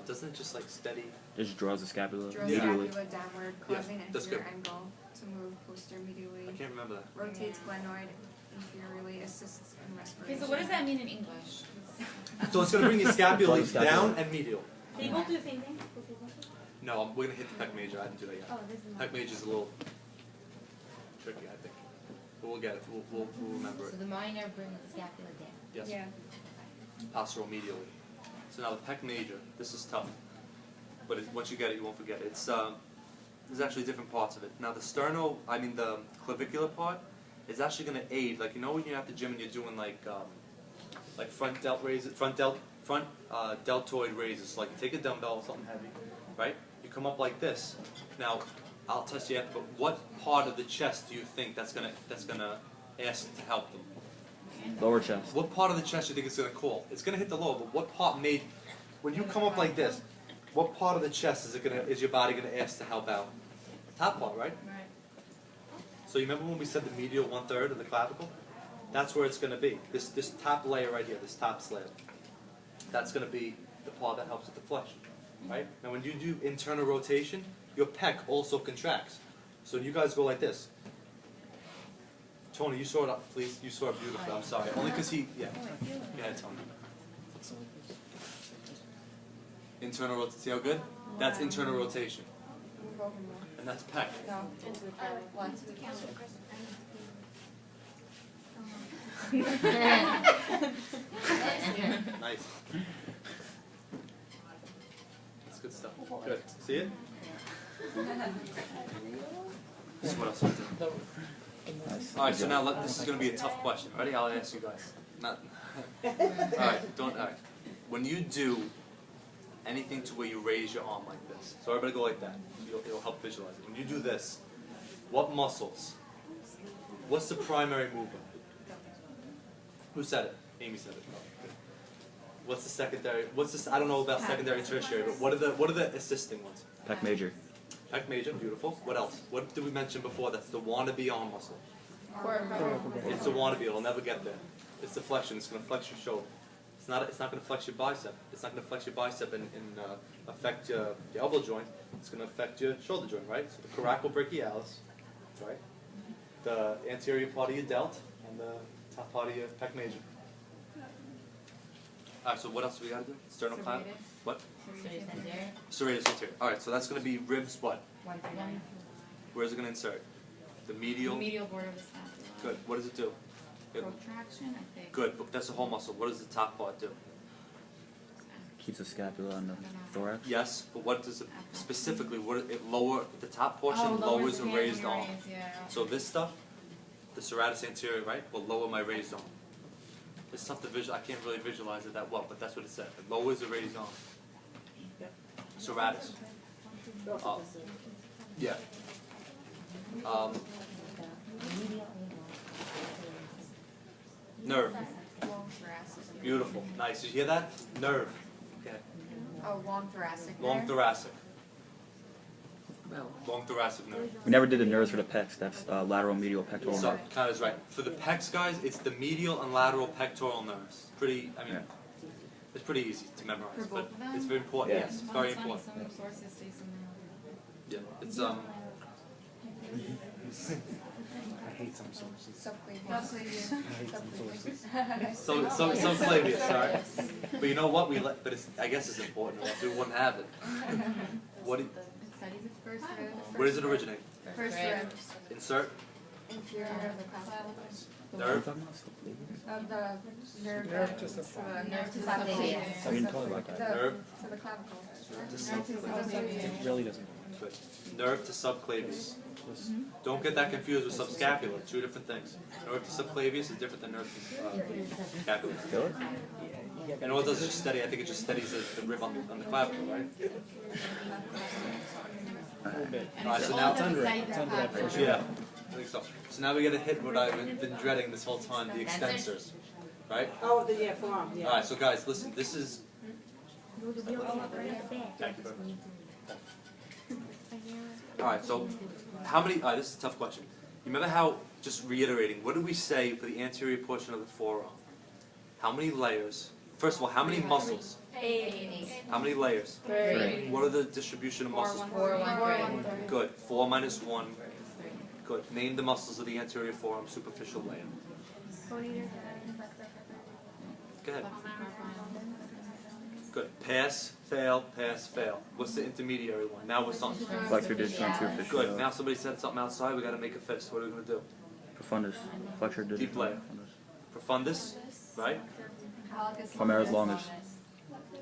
doesn't it just like steady? Just draws the scapula Draw medially. scapula downward, Yeah, causing that's anterior good. angle to move posterior I medially. can't remember that. Rotates glenoid inferiorly, assists in respiration. Okay, so what does that mean in English? So it's going to bring your scapula Draw the scapula. down and medial. They both do the same thing? No, we're going to hit the pec major. I didn't do that yet. Oh, this is Pec major is a little tricky, I think. But we'll get it. We'll remember So it. the minor brings the scapula down. Yes. Yeah. Postural medially. So now the pec major. This is tough, but once you get it, you won't forget it. It's there's actually different parts of it. Now the clavicular part is actually going to aid. Like, you know when you're at the gym and you're doing like front deltoid raises. Like you take a dumbbell or something heavy, right? You come up like this. Now I'll test you after, but what part of the chest do you think that's gonna ask to help them? Lower chest. What part of the chest do you think it's gonna call? It's gonna hit the lower, but what part when you come up like this, what part of the chest is your body gonna ask to help out? Top part, right? Right. So you remember when we said the medial 1/3 of the clavicle? That's where it's gonna be. This top layer right here, this top slab. That's gonna be the part that helps with the flexion, right? Now when you do internal rotation, your pec also contracts. So you guys go like this. Tony, you saw it up, please. You saw it beautifully. I'm sorry. Only because yeah. Go ahead, Tony. Internal rotation. See how good? That's internal rotation. And that's pec. Nice. That's good stuff. Good. See it? This is what else I do. Alright, so now this is going to be a tough question. Ready? I'll ask you guys. Alright. When you do anything to where you raise your arm like this, so everybody go like that. It'll help visualize it. When you do this, what muscles? What's the primary movement? Who said it? Amy said it. What's the secondary? I don't know about secondary and tertiary, but what are the assisting ones? Pec major. Pec major, beautiful. What else? What did we mention before? That's the wannabe arm muscle. It's the wannabe. It'll never get there. It's the flexion. It's going to flex your shoulder. It's not going to flex your bicep. It's not going to flex your bicep and affect your elbow joint. It's going to affect your shoulder joint, right? So the coracobrachialis, right? The anterior part of your delt and the top part of your pec major. All right. So what else do we got to do? Sternocleidomastoid. What? Serratus anterior. All right. So that's going to be ribs. What? 131. Where's it going to insert? The medial. Medial border of the scapula. Good. What does it do? Protraction, I think. Good, but that's a whole muscle. What does the top part do? Keeps the scapula on the thorax. Yes, but what does it specifically? The top portion lowers the raised arm. Yeah. So this stuff, the serratus anterior, right, will lower my raised arm. It's tough to visualize. I can't really visualize it that well, but that's what it said. It lowers the raised arm. Serratus. Yeah. Nerve. Long thoracic. Beautiful. Nice. Did you hear that? Nerve. Okay. Oh, long thoracic. Long nerve? thoracic. Long thoracic nerve. We never did the nerves for the pecs. That's lateral medial pectoral So, nerve. kind of is right. For the pecs, guys, it's the medial and lateral pectoral nerves. It's pretty easy to memorize, For but both of them? it's very important. Yeah. Yes, it's very Funny, important. some sources say something. Yeah, it's I hate some sources. Subclavian. subclavian, sorry. But you know what? But I guess it's important. Else we wouldn't have it. What? It studies its first rib. Where does it originate? First rib. Insert. Inferior of the clavicle. Nerve. Of the nerve. Nerve to Nerve to subclavius. I didn't talk about that. Nerve. To the clavicle. To Nerve to subclavian. It really doesn't. Good. Nerve to subclavius. Don't get that confused with subscapular. Two different things. Nerve to subclavius is different than nerve to scapula. Feel it? And all it does is just steady. I think it just steadies the rib on the clavicle, right? Alright, so now It's under it. It's under that first. yeah, I think so. So now we got to hit what I've been dreading this whole time: the extensors, right? Oh, forearm, yeah. All right, so guys, listen. This is. Thank you very much. All right, so how many? This is a tough question. You remember how? Just reiterating. What did we say for the anterior portion of the forearm? How many layers? First of all, how many muscles? 8. How many layers? 3. What are the distribution of muscles? 4, 1, 3. Good. 4 minus 1. Good. Name the muscles of the anterior forearm superficial layer. Go ahead. Good. Pass, fail, pass, fail. What's the intermediary one? Now what's on? Flexor digit superficial. Good. Now somebody said something outside. We got to make a fist. What are we going to do? Profundus. Flexor digit. Deep layer. Profundus, right? Palmaris longus.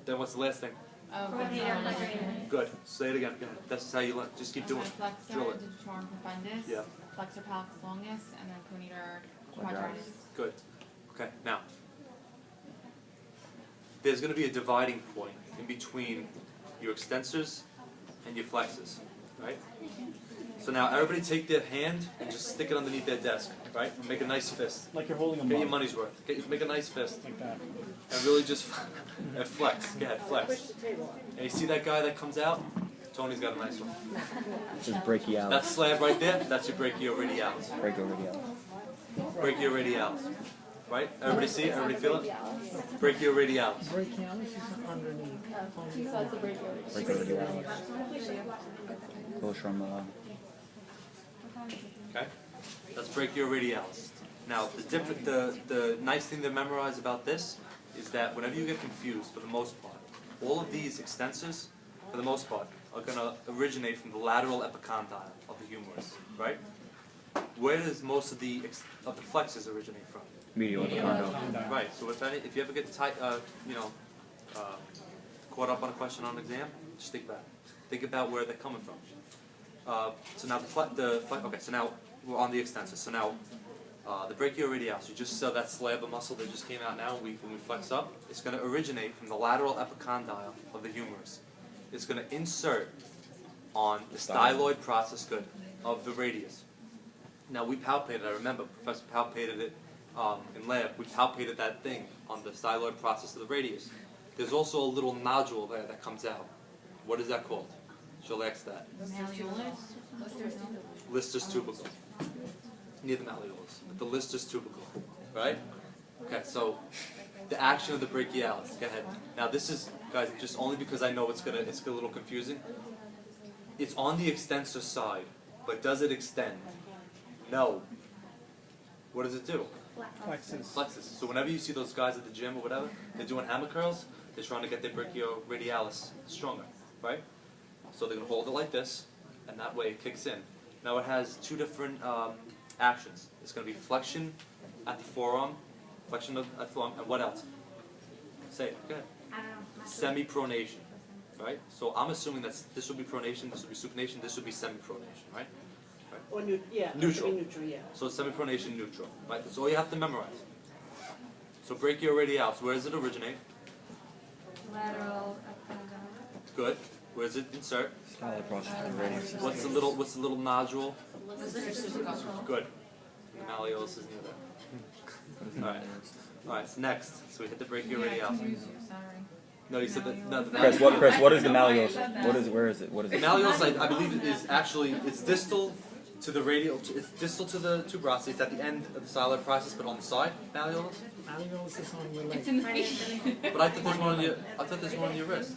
Then what's the last thing? Pronator migrator. Good. Say it again. Go ahead. That's how you learn. Just keep doing it. Flexor Drill it. digitorum profundus. Yeah. Flexor palpus longus, and then pronator quadratus. Good. Okay, now. There's going to be a dividing point in between your extensors and your flexors, right? So now everybody take their hand and just stick it underneath their desk, right? And make a nice fist. Like you're holding a Get your mug, money's worth. Make a nice fist. like that. And really just and flex. Go ahead, flex. And you see that guy that comes out? Tony's got a nice one. This is brachialis. That slab right there, that's your brachioradialis. Brachioradialis. Brachioradialis. Right? Everybody see it? Everybody feel it? Brachioradialis. Brachialis is underneath. Brachioradialis. Goes from Okay? That's brachioradialis. Now, the nice thing to memorize about this is that whenever you get confused, for the most part, all of these extensors, for the most part, are going to originate from the lateral epicondyle of the humerus, right? Where does most of the flexors originate from? medial epicondyle. Right. So if you ever get caught up on a question on an exam, just think back. Think about where they're coming from. So now okay. So now we're on the extensor. So now the brachioradialis. You just saw that slab of muscle that just came out now. When we flex up, it's going to originate from the lateral epicondyle of the humerus. It's going to insert on the styloid process good of the radius. Now we palpated. I remember Professor palpated it in lab. We palpated that thing on the styloid process of the radius. There's also a little nodule there that comes out. What is that called? She'll ask that. Lister's tubercle. Near the malleolus, but the Lister's tubercle, right? Okay, so the action of the brachialis. Go ahead. Now this is, guys, just only because I know it's a little confusing. It's on the extensor side, but does it extend? No. What does it do? Flexes. Flexes. So whenever you see those guys at the gym or whatever, they're doing hammer curls, they're trying to get their brachioradialis stronger, right? So they're going to hold it like this, and that way it kicks in. Now it has two different actions. It's going to be flexion at the forearm, flexion at the forearm, and what else? Say it. Go ahead. I don't know. Semi-pronation, right? So I'm assuming that this would be pronation, this would be supination, this would be semi-pronation, right? Or neutral, Neutral. neutral, yeah. So semi-pronation, neutral, right? That's all you have to memorize. So brachioradialis, where does it originate? Lateral. Good. Where does it insert? Styloid process of the radius. What's the little nodule? Good. The malleolus is near there. All right. All right. So next, so we hit the brachioradialis. Sorry. No, you said that. No, the Chris, what is the malleolus? Where is it? What is The it? malleolus, I believe, is actually it's distal to the radial. It's distal to the tuberosity. It's at the end of the styloid process, but on the side, malleolus. Malleolus is on your leg. It's in the feet. But I thought there's one on your. I thought there's one on your wrist.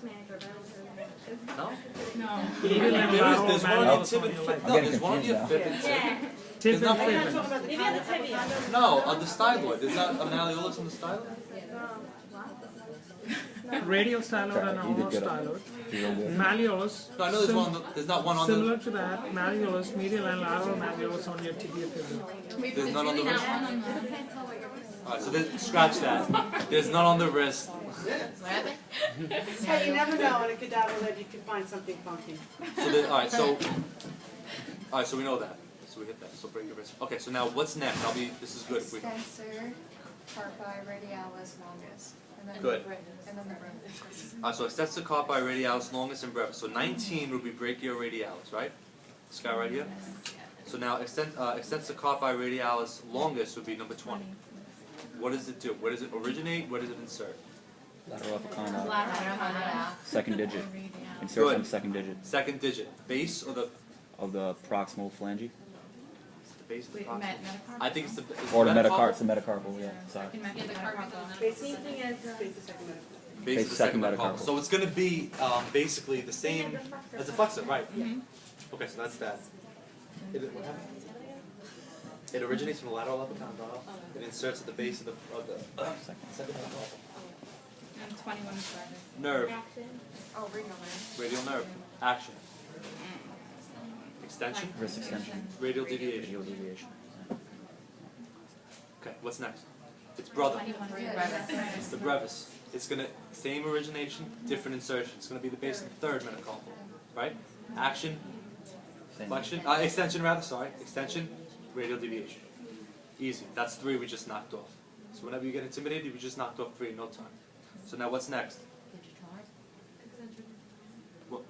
No. No. Medial and There is. lateral There's one on your malleolus tib on and your fib. leg. No, there's one on your fib and tib. Yeah. Tib There's not and one- fib. Maybe on the tibia. No, on the styloid. There's not a malleolus on the styloid. Radial styloid and You did ulnar good. styloid. You're real good. Malleolus. No, I know there's one. On the, there's not one on the. Similar to that, malleolus, medial and lateral malleolus on your tibia fibula. There's none on the wrist. Alright, so scratch that. There's none on the wrist. What happened? Hey, you never know, in a cadaver lab you could find something funky. So alright, so we know that. So we hit that. So break your wrist. Okay, so now what's next? This is good. If we, Extensor, carpi, radialis, longus. And then Good. And then the brevis. alright, so extensor carpi, radialis, longus, and brevis. So 19 would be brachioradialis, right? This guy right here. So now extensor carpi, radialis, longus would be number 20. What does it do? Where does it originate? Where does it insert? Lateral epicondyle. Lateral. Second digit. Insert Good. from second digit Second digit. Base or the of the proximal phalange. base of the Wait, proximal? metacarpal? I think it's the Or the metacarpal? it's the metacarpal, yeah. Sorry. Yeah, the carpal. Same thing as Space the second minute. Base of the second metacarpal. So it's going to be basically the same as the flexor, right? Okay, so that's that. What happened? It originates from the lateral epicondyle. It inserts at the base of the second metacarpal. And 21 is brevis. Nerve, action. Oh, radial nerve. radial nerve, action, extension, Wrist extension. radial deviation. Radial deviation. Okay, what's next? It's brother. 21 is brevis. It's the brevis. It's gonna, same origination, different insertion. It's gonna be the base of the third metacarpal, right? Action, Same. flexion, extension rather, sorry. Extension, radial deviation. Easy. That's 3 we just knocked off. So whenever you get intimidated, we just knocked off 3 in no time. So now what's next? Well,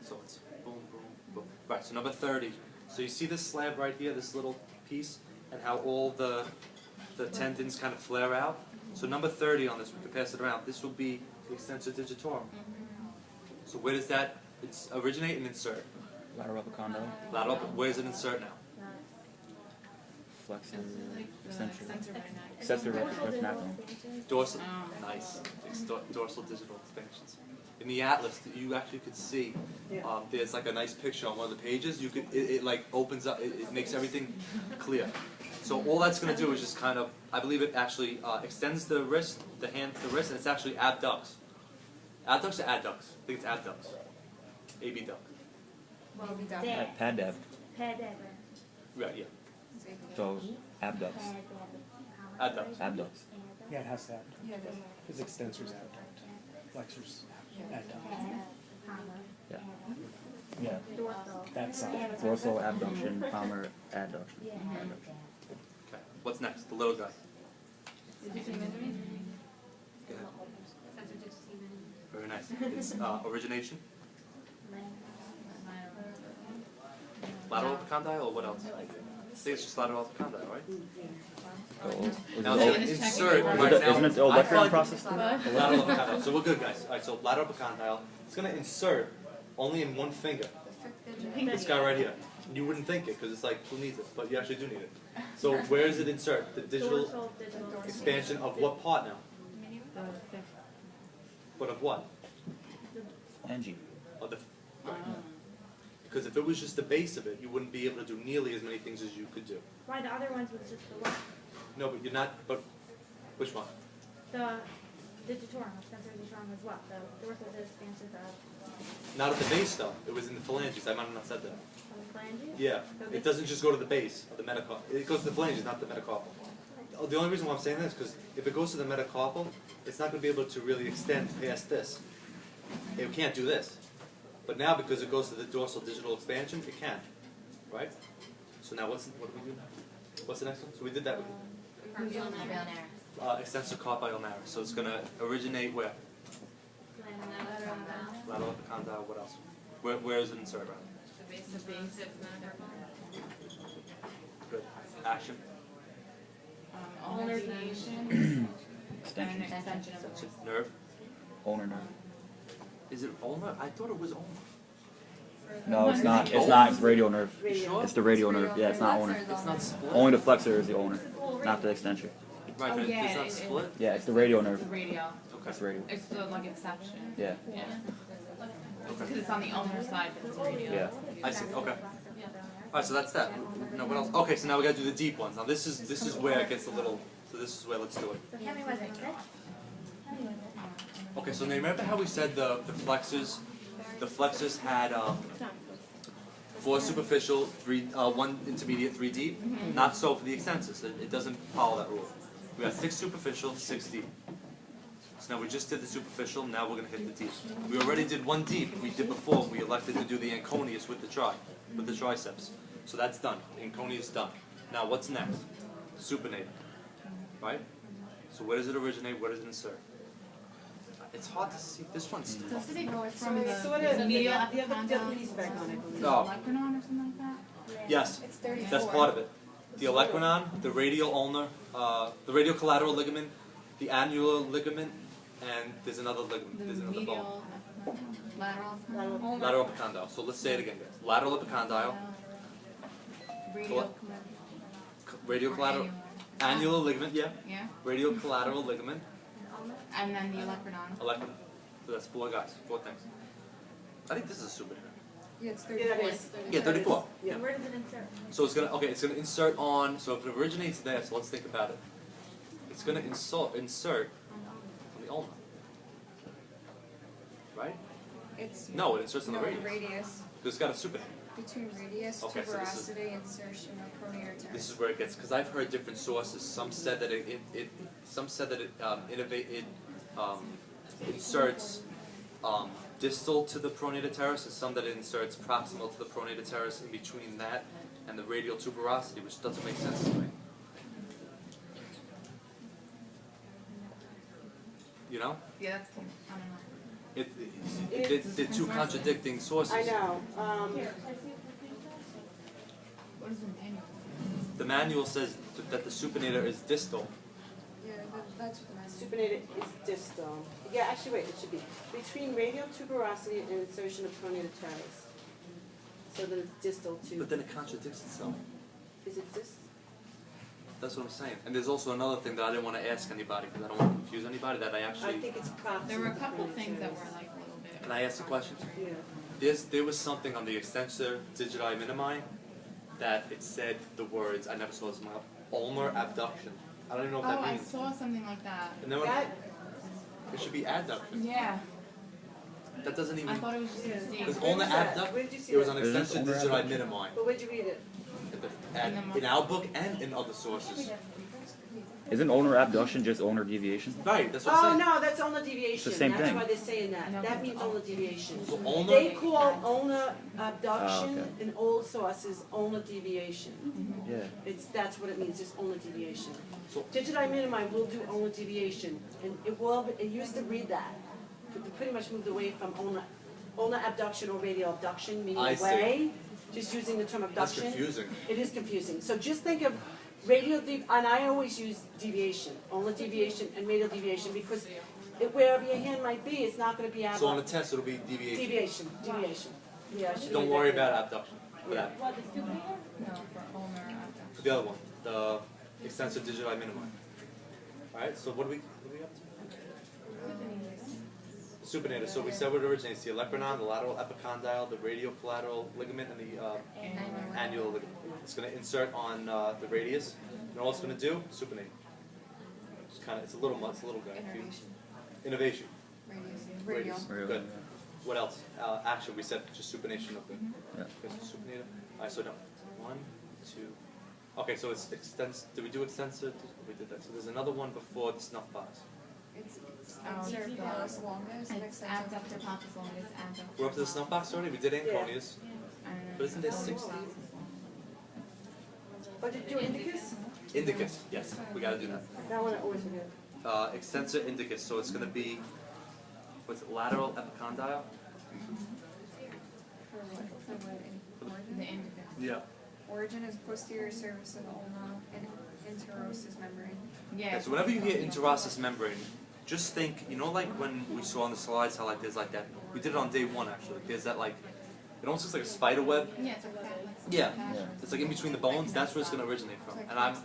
so it's boom, boom, boom. Right, so number 30. So you see this slab right here, this little piece, and how all the tendons kind of flare out? So number 30 on this, we can pass it around. This will be the extensor digitorum. So where does that originate and insert? Lateral epicondyle. Lateral, where does it insert now? Flexor. Like the Extensor. extensor right now. Extensor retinaculum. Dorsal, Oh. nice. Dorsal digital expansions. In the atlas, you actually could see. There's like a nice picture on one of the pages. You could, it like opens up. It makes everything clear. So all that's going to do is just kind of, I believe it actually extends the wrist, the hand to the wrist, and it's actually abducts. Abducts or adducts? I think it's abducts. AB duct. Pad dab. Right, yeah. So abducts. Adducts. Abducts. Yeah, it has that. Yeah, His extensor's adduct. Flexor's adduct. Yeah. Yeah. That side. Dorsal abduction, palmar adduction. Abduction. Okay. What's next? The little guy. Go ahead. Very nice. It's origination. Lateral epicondyle or what else? I think it's just lateral epicondyle, right? Now it's going to insert right now. Isn't it the I Olecranon thought- process? Lateral epicondyle. So we're good, guys. All right. So lateral epicondyle. It's going to insert only in one finger. This guy right here. You wouldn't think it because it's like, who needs it? But you actually do need it. So where does it insert? The digital expansion of what part now? But of what? Angie. Of the. Because if it was just the base of it, you wouldn't be able to do nearly as many things as you could do. Why the other ones was just the one? No, but you're not. But which one? The digitorum, extensor digitorum was what? The dorsal expansion of Not at the base though. It was in the phalanges. I might have not said that. the phalanges? Yeah. It doesn't just go to the base of the metacarpal. It goes to the phalanges, not the metacarpal. The only reason why I'm saying that is because if it goes to the metacarpal, it's not going to be able to really extend past this. It can't do this. But now because it goes to the dorsal digital expansion, it can. Right? So now what do we do now? What's the next one? So we did that. Extensor carpi ulnaris. So it's going to originate where? Lateral epicondyle. What else? Where is it inserted? The base of Good. Action. ulnar deviation and Extension. extension of Extension. Nerve. Ulnar nerve. Is it ulnar? I thought it was ulnar. No, it's not. It's not. It's radial nerve. You sure? It's the radial nerve. Yeah, it's not ulnar. It's not split. Only the flexor is the ulnar, not the extension. Right, Oh, but yeah, it's not it- split. Yeah, it's the radial nerve. the radial. That's radial. It's the like exception. Yeah. Yeah. Because it's on the ulnar side, but it's radial. Yeah. I see. Okay. Alright, so that's that. No, what else? Okay, so now we gotta do the deep ones. Now this is where it gets a little. So this is where let's do it. So Henry wasn't sick? Okay, so now remember how we said the flexors? The flexors had 4 superficial, 1 intermediate, 3 deep. Not so for the extensors. It doesn't follow that rule. We have 6 superficial, 6 deep. So now we just did the superficial. Now we're gonna hit the deep. We already did 1 deep. We did before. We elected to do the anconius with the triceps. So that's done. Anconius done. Now what's next? Supinator. Right? So where does it originate? Where does it insert? It's hard to see. This one's tough. Doesn't it go from So the what is it? medial The other epicondyle piece back on, I believe. Oh, olecranon or something like that? yes. It's 34. That's part of it. The olecranon, the radial ulnar, the radial collateral ligament, the annular ligament, and there's another ligament. The There's another bone. medial, lateral, Lateral epicondyle. So let's say it again, guys. Lateral epicondyle, radial, radial collateral, annular ligament, yeah. yeah, Radial collateral ligament, and then the olecranon. olecranon. So that's 4 guys, 4 things. I think this is a supinator. Yeah, it's Yeah, 34. that is. Yeah, 34. Yeah. Where does it insert? So it's gonna insert on. So if it originates there, so let's think about it. It's gonna insert on the ulna, right? It's No, it inserts on the no, radius. radius. Because it's got a supinator. Between radius, Okay, so this is- tuberosity, insertion of pronator teres. This is where it gets. Because I've heard different sources. Some said that it inserts distal to the pronator teres, and some that it inserts proximal to the pronator teres in between that and the radial tuberosity, which doesn't make sense to me. You know? Yeah, that's, I don't know. They're two contradicting sources. I know, What is the manual? The manual says that the supinator is distal. Yeah, that's what the master. supinator is distal. Yeah, actually, wait, it should be between radial tuberosity and insertion of pronator teres. So that it's distal to, But then it contradicts itself. is it dis? That's what I'm saying. And there's also another thing that I didn't want to ask anybody because I don't want to confuse anybody that I I actually. think it's proximal. There were a to couple pronator things that teres. were like a little bit. Can I ask a question? Yeah. There was something on the extensor digiti minimi that it said the words, I never saw this in my ulnar abduction. I don't even know what Oh, that I means. saw something like that. And then when, That, it should be adduction. Yeah, That doesn't I even. thought it was just a Because mistake. Where ulnar did you see that? abduction, Where did you see it was that? on Is this extensor ulnar digiti abduction? minimi. but where'd you read it? In our book and in other sources. Isn't ulnar abduction just ulnar deviation? Right, that's what Oh, I'm saying. no, that's ulnar deviation. same That's thing. why they're saying that. No. That means ulnar deviation. So ulnar, They call ulnar abduction Ah, okay. in old sources ulnar deviation. Yeah. That's what it means, just ulnar deviation. So- Digiti minimi will do ulnar deviation, and it used to read that. But we pretty much moved away from ulnar abduction or radial abduction, meaning I see. away, just using the term that's abduction. confusing. It is confusing. So just think of and I always use deviation, ulnar deviation and radial deviation, because wherever your hand might be, it's not gonna be So on a abduction. test, it'll be deviation. Deviation. Yeah, I should Don't read worry that. about abduction for that. No, for ulnar abduction. For the other one, the extensor digiti minimi. Alright, so what are we up to? Supinator. So we said what originates: the olecranon, the lateral epicondyle, the radial collateral ligament, and the annular ligament. It's going to insert on the radius. And all it's going to do, supinate. It's a little guy. Innovation. Radial. Good. What else? Action. We said just supination of the. Yeah. Okay, so supinator. Alright, so no. 1, 2. Okay, so it's did we do extensor? We did that. So there's another one before the snuff box. It's Oh, insert it's palus longus and It's extensor. abductor palpus longus, abductor. We're up to the snuff box already? We did Anconius. But isn't there 60? Oh, did you do indicus? Indicus, yes, we gotta do that. That one I always forget. Extensor indicus, so it's gonna be, what's it, lateral epicondyle? For origin. The indicus. Yeah. Origin is posterior surface of ulna and interosseous membrane. Yeah. So whenever you hear interosseous membrane, just think, you know like when we saw on the slides how like there's like that, we did it on day 1 actually, there's that like, it almost looks like a spider web. Yeah, it's like that. Yeah, it's like in between the bones, that's where it's gonna originate from. And I'm,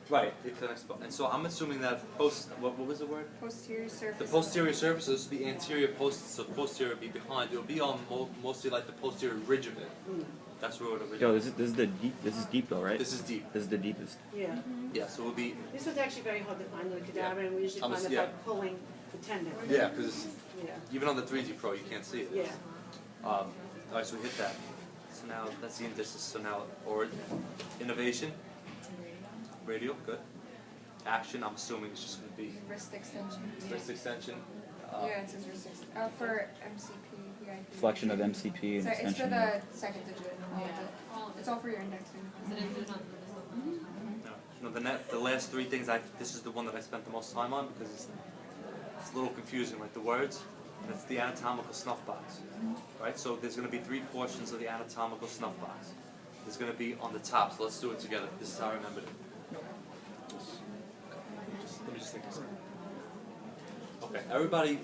right, it connects, and so I'm assuming that what was the word? Posterior surface. The posterior surfaces, the anterior post, so the posterior would be behind. It will be on mostly like the posterior ridge of it. That's where it would Yo, originate. this is the deep. This is deep though, right? This is deep. This is the deepest. Yeah. Yeah, so it will be. This one's actually very hard to find in the cadaver, and we usually I'm find it yeah. by pulling the tendon. Yeah, because Yeah. even on the 3D Pro, you can't see it. Yeah. All right, so we hit that. So now that's the indices. So now innovation, radial, good. Action, I'm assuming it's just going to be Wrist extension. wrist extension. Yeah, it says wrist extension. For MCP, VIP. Flexion of MCP and So it's for extension. the second digit. All of it. It's all for your indexing. No, the last 3 things, this is the one that I spent the most time on because it's a little confusing, like the words. And it's the anatomical snuff box, right? So there's going to be 3 portions of the anatomical snuff box. There's going to be on the top, so let's do it together. This is how I remembered it. Let me just think this out. Okay, everybody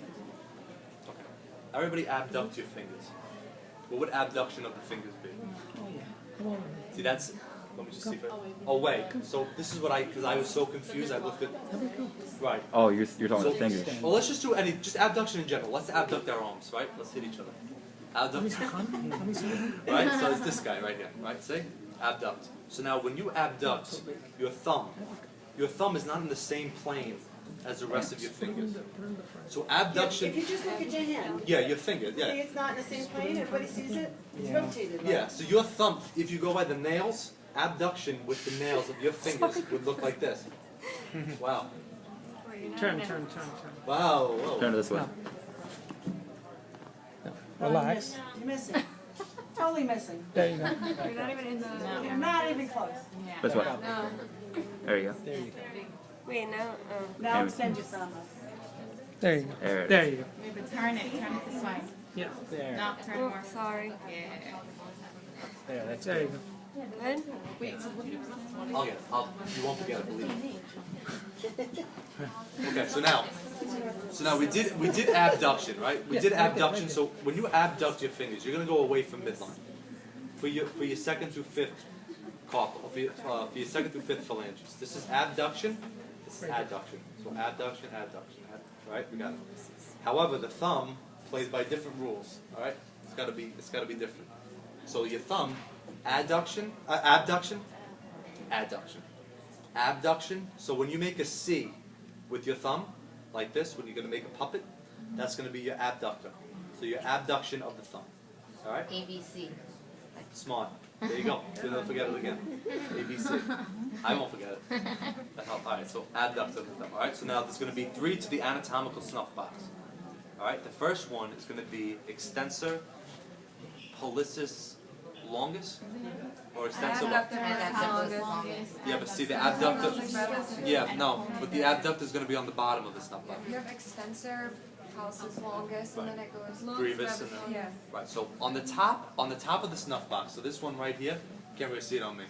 abduct your fingers. What would abduction of the fingers be? See, that's, let me just see if I, oh wait, so this is what because I was so confused, I looked at, right. Oh, you're talking So, about fingers. well, let's just do just abduction in general. Let's abduct our arms, right? Let's hit each other. Abduct. Right? So it's this guy right here, right? See? Abduct. So now when you abduct your thumb is not in the same plane as the rest of your fingers. So abduction, If you just look at your hand, yeah, your finger, see yeah. it's not in the same plane, everybody sees it? It's rotated, right? Yeah, so your thumb, if you go by the nails, abduction with the nails of your fingers would look like this. Wow. Turn, turn. Wow. Whoa. Turn it this way. Relax. You're missing. Totally missing. There you go. You're not even in the. You're not even close. This way. No. There you go. There you go. Wait, no. Now extend your thumb. There you go. There it There you go. Maybe turn it this way. Yeah. There. No, turn Oh, more. sorry. Yeah. There. That's there you go. Good? Wait, so I'll get it. You won't forget it, believe me. Okay, so now we did abduction, right? We did abduction. So when you abduct your fingers, you're gonna go away from midline. For your second through fifth carpal, for your second through fifth phalanges. This is abduction. This is adduction. So abduction, right? We got it. However, the thumb plays by different rules. All right, it's gotta be different. So your thumb, abduction. Abduction. So when you make a C with your thumb, like this, when you're going to make a puppet, that's going to be your abductor. So your abduction of the thumb. All right? ABC. Smart. There you go. You'll never forget it again. ABC. I won't forget it. That helped. All right, so abductor of the thumb. All right, so now there's going to be 3 to the anatomical snuff box. All right, the first one is going to be extensor pollicis longus, or extensor. Yeah, but see the abductor. Yeah, no, but the abductor is going to be on the bottom of the snuff box. you have extensor, pollicis longus, and then it goes. Brevis and then, Yeah. right. So on the top of the snuff box. So this one right here, can't really see it on me,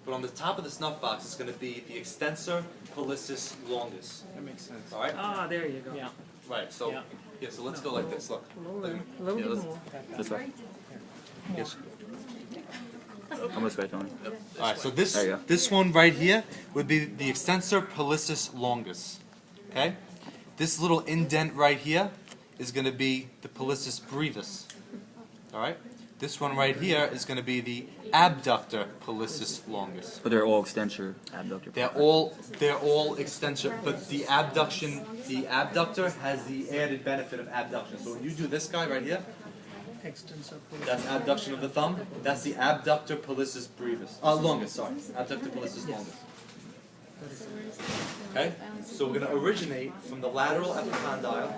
but on the top of the snuff box is going to be the extensor pollicis longus. That makes sense. All right. Ah, there you go. Yeah. Right. So Yeah. so let's go like this. Look. A little Yeah, bit let's- more. This way. Yes. Come this way, Tony. All right, so There you go. this one right here would be the extensor pollicis longus. Okay, this little indent right here is going to be the pollicis brevis. All right, this one right here is going to be the abductor pollicis longus. But they're all extensor abductor. They're all extensor, but the abductor has the added benefit of abduction. So when you do this guy right here, Extensor. that's abduction of the thumb. That's the abductor pollicis brevis. Longus, sorry. Abductor pollicis longus. Okay? So we're going to originate from the lateral epicondyle.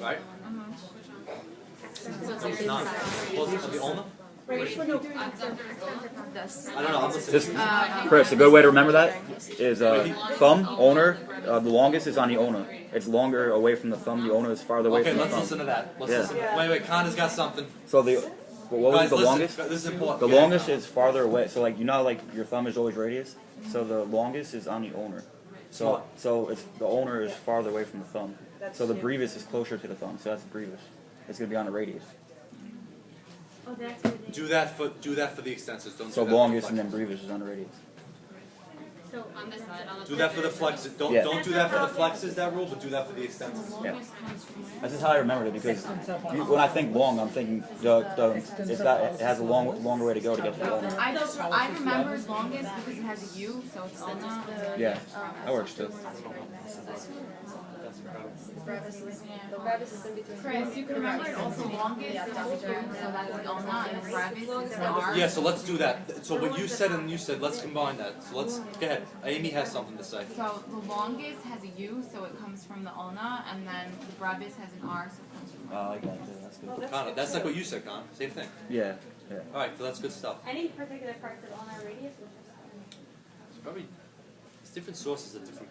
Right? It's not. Was it the ulna? This. I don't know. I'm listening. This, Chris, a good way to remember that is thumb, ulnar, the longest is on the ulna. It's longer away from the thumb, the ulna is farther away Okay, from the let's thumb. listen to that. Let's Yeah. listen. Wait, Connor's got something. So what was Guys, the listen. longest? This is important. The Okay? longest is farther away. So like, you know how, like your thumb is always radius? So the longest is on the ulnar. So it's the ulnar is farther away from the thumb. So the brevis is closer to the thumb. So that's the brevis. It's gonna be on the radius. Oh, that's where they. Do that for the extensors. Don't So do that longest for and the then brevis is on the radius. So On this side, on the do that for the flexors. Don't Yeah. do that for the flexors, that rule, but do that for the extensors. Yeah. That's just how I remembered it because when I think long, I'm thinking it has a longer way to go to get to the ulnar. I remember longest because it has a U, so it's ulna. Yeah, that works too. The brevis is in between. Chris, you can remember it also longest is U, so that's the ulna, and brevis is the R. Yeah, so let's do that. So what you said and you said, let's combine that. So let's go ahead. Amy has something to say. So the longest has a U, so it comes from the ulna, and then the brevis has an R, so it comes from the I like that too. That's good. Connor, that's like what you said, Connor. Same thing. Yeah. All right, so that's good stuff. Any particular parts of ulnar radius? It's probably it's different sources of different,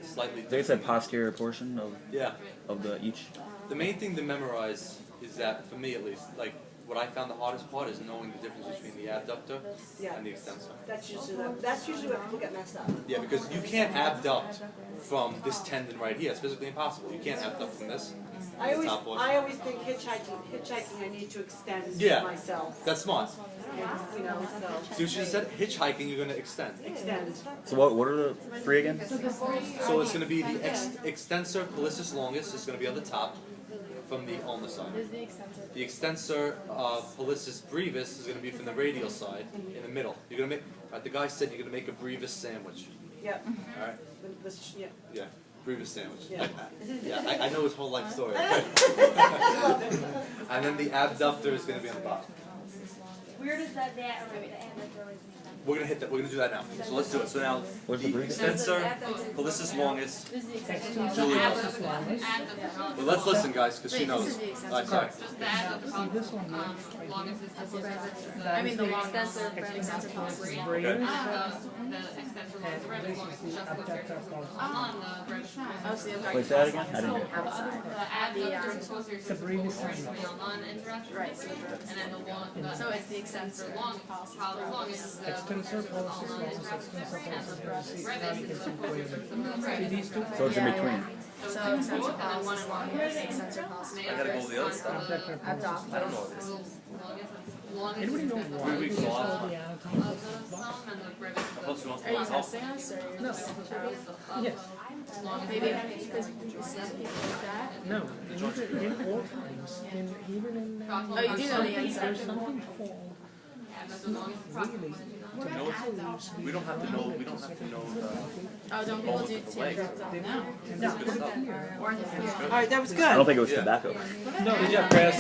slightly. They said posterior portion Yeah. of the each. The main thing to memorize is that, for me at least, like what I found the hardest part is knowing the difference between the abductor Yeah. and the extensor. That's usually where people get messed up. Yeah, because you can't abduct from this tendon right here. It's physically impossible. You can't abduct from this. I the top portion. always think hitchhiking I need to extend Yeah. myself. That's smart. You know, so See what she said? Hitchhiking, you're going to extend. extend. So what are the three again? So it's going to be the extensor pollicis longus is going to be on the top from the ulnar side. The extensor pollicis brevis is going to be from the radial side in the middle. You're going to make, the guy said you're going to make a brevis sandwich. Yep. All right? Yeah. Yeah. Brevis sandwich. Yeah. I know his whole life story. And then the abductor is going to be on the bottom. Where does that or the address originate? We're gonna hit that. We're gonna do that now. So let's do it. So now What's the the brevis? extensor, Callistus longus. This is the X2 extension. Julia. Add the Well, let's listen, guys, because she knows. Alright, sorry. Just the add the This one, longest is the closest. I mean, the long extensor, extensor policy. Okay. the extensor long, the brevis longest is just closer on the brevis. Oh, so you've got Wait, say that again? I didn't hear. The adductor closer to the brevis uninterested. Right, so And then the long, So it's the extensor long, policy. how long is the extensor policy, brevis is the closer to the brevis. these two. So it's in between. So extensor policy is longest, extensor policy. I gotta go to the other stuff. Abdominal. I don't know what this is. Anybody know why 3 weeks we off. call the anatomy Of the thumb and the brevis. Plus, we want Are you to testing us or you're just Yes. maybe because you said it like that? No, in all times, even in. Oh, you do know the answer. There's something called We don't have to know. We don't have to know the. Oh, don't people do two leg. drugs on that? It's good stuff. Or the All right, that was good. I don't think it was Yeah. tobacco. No, did you have grass?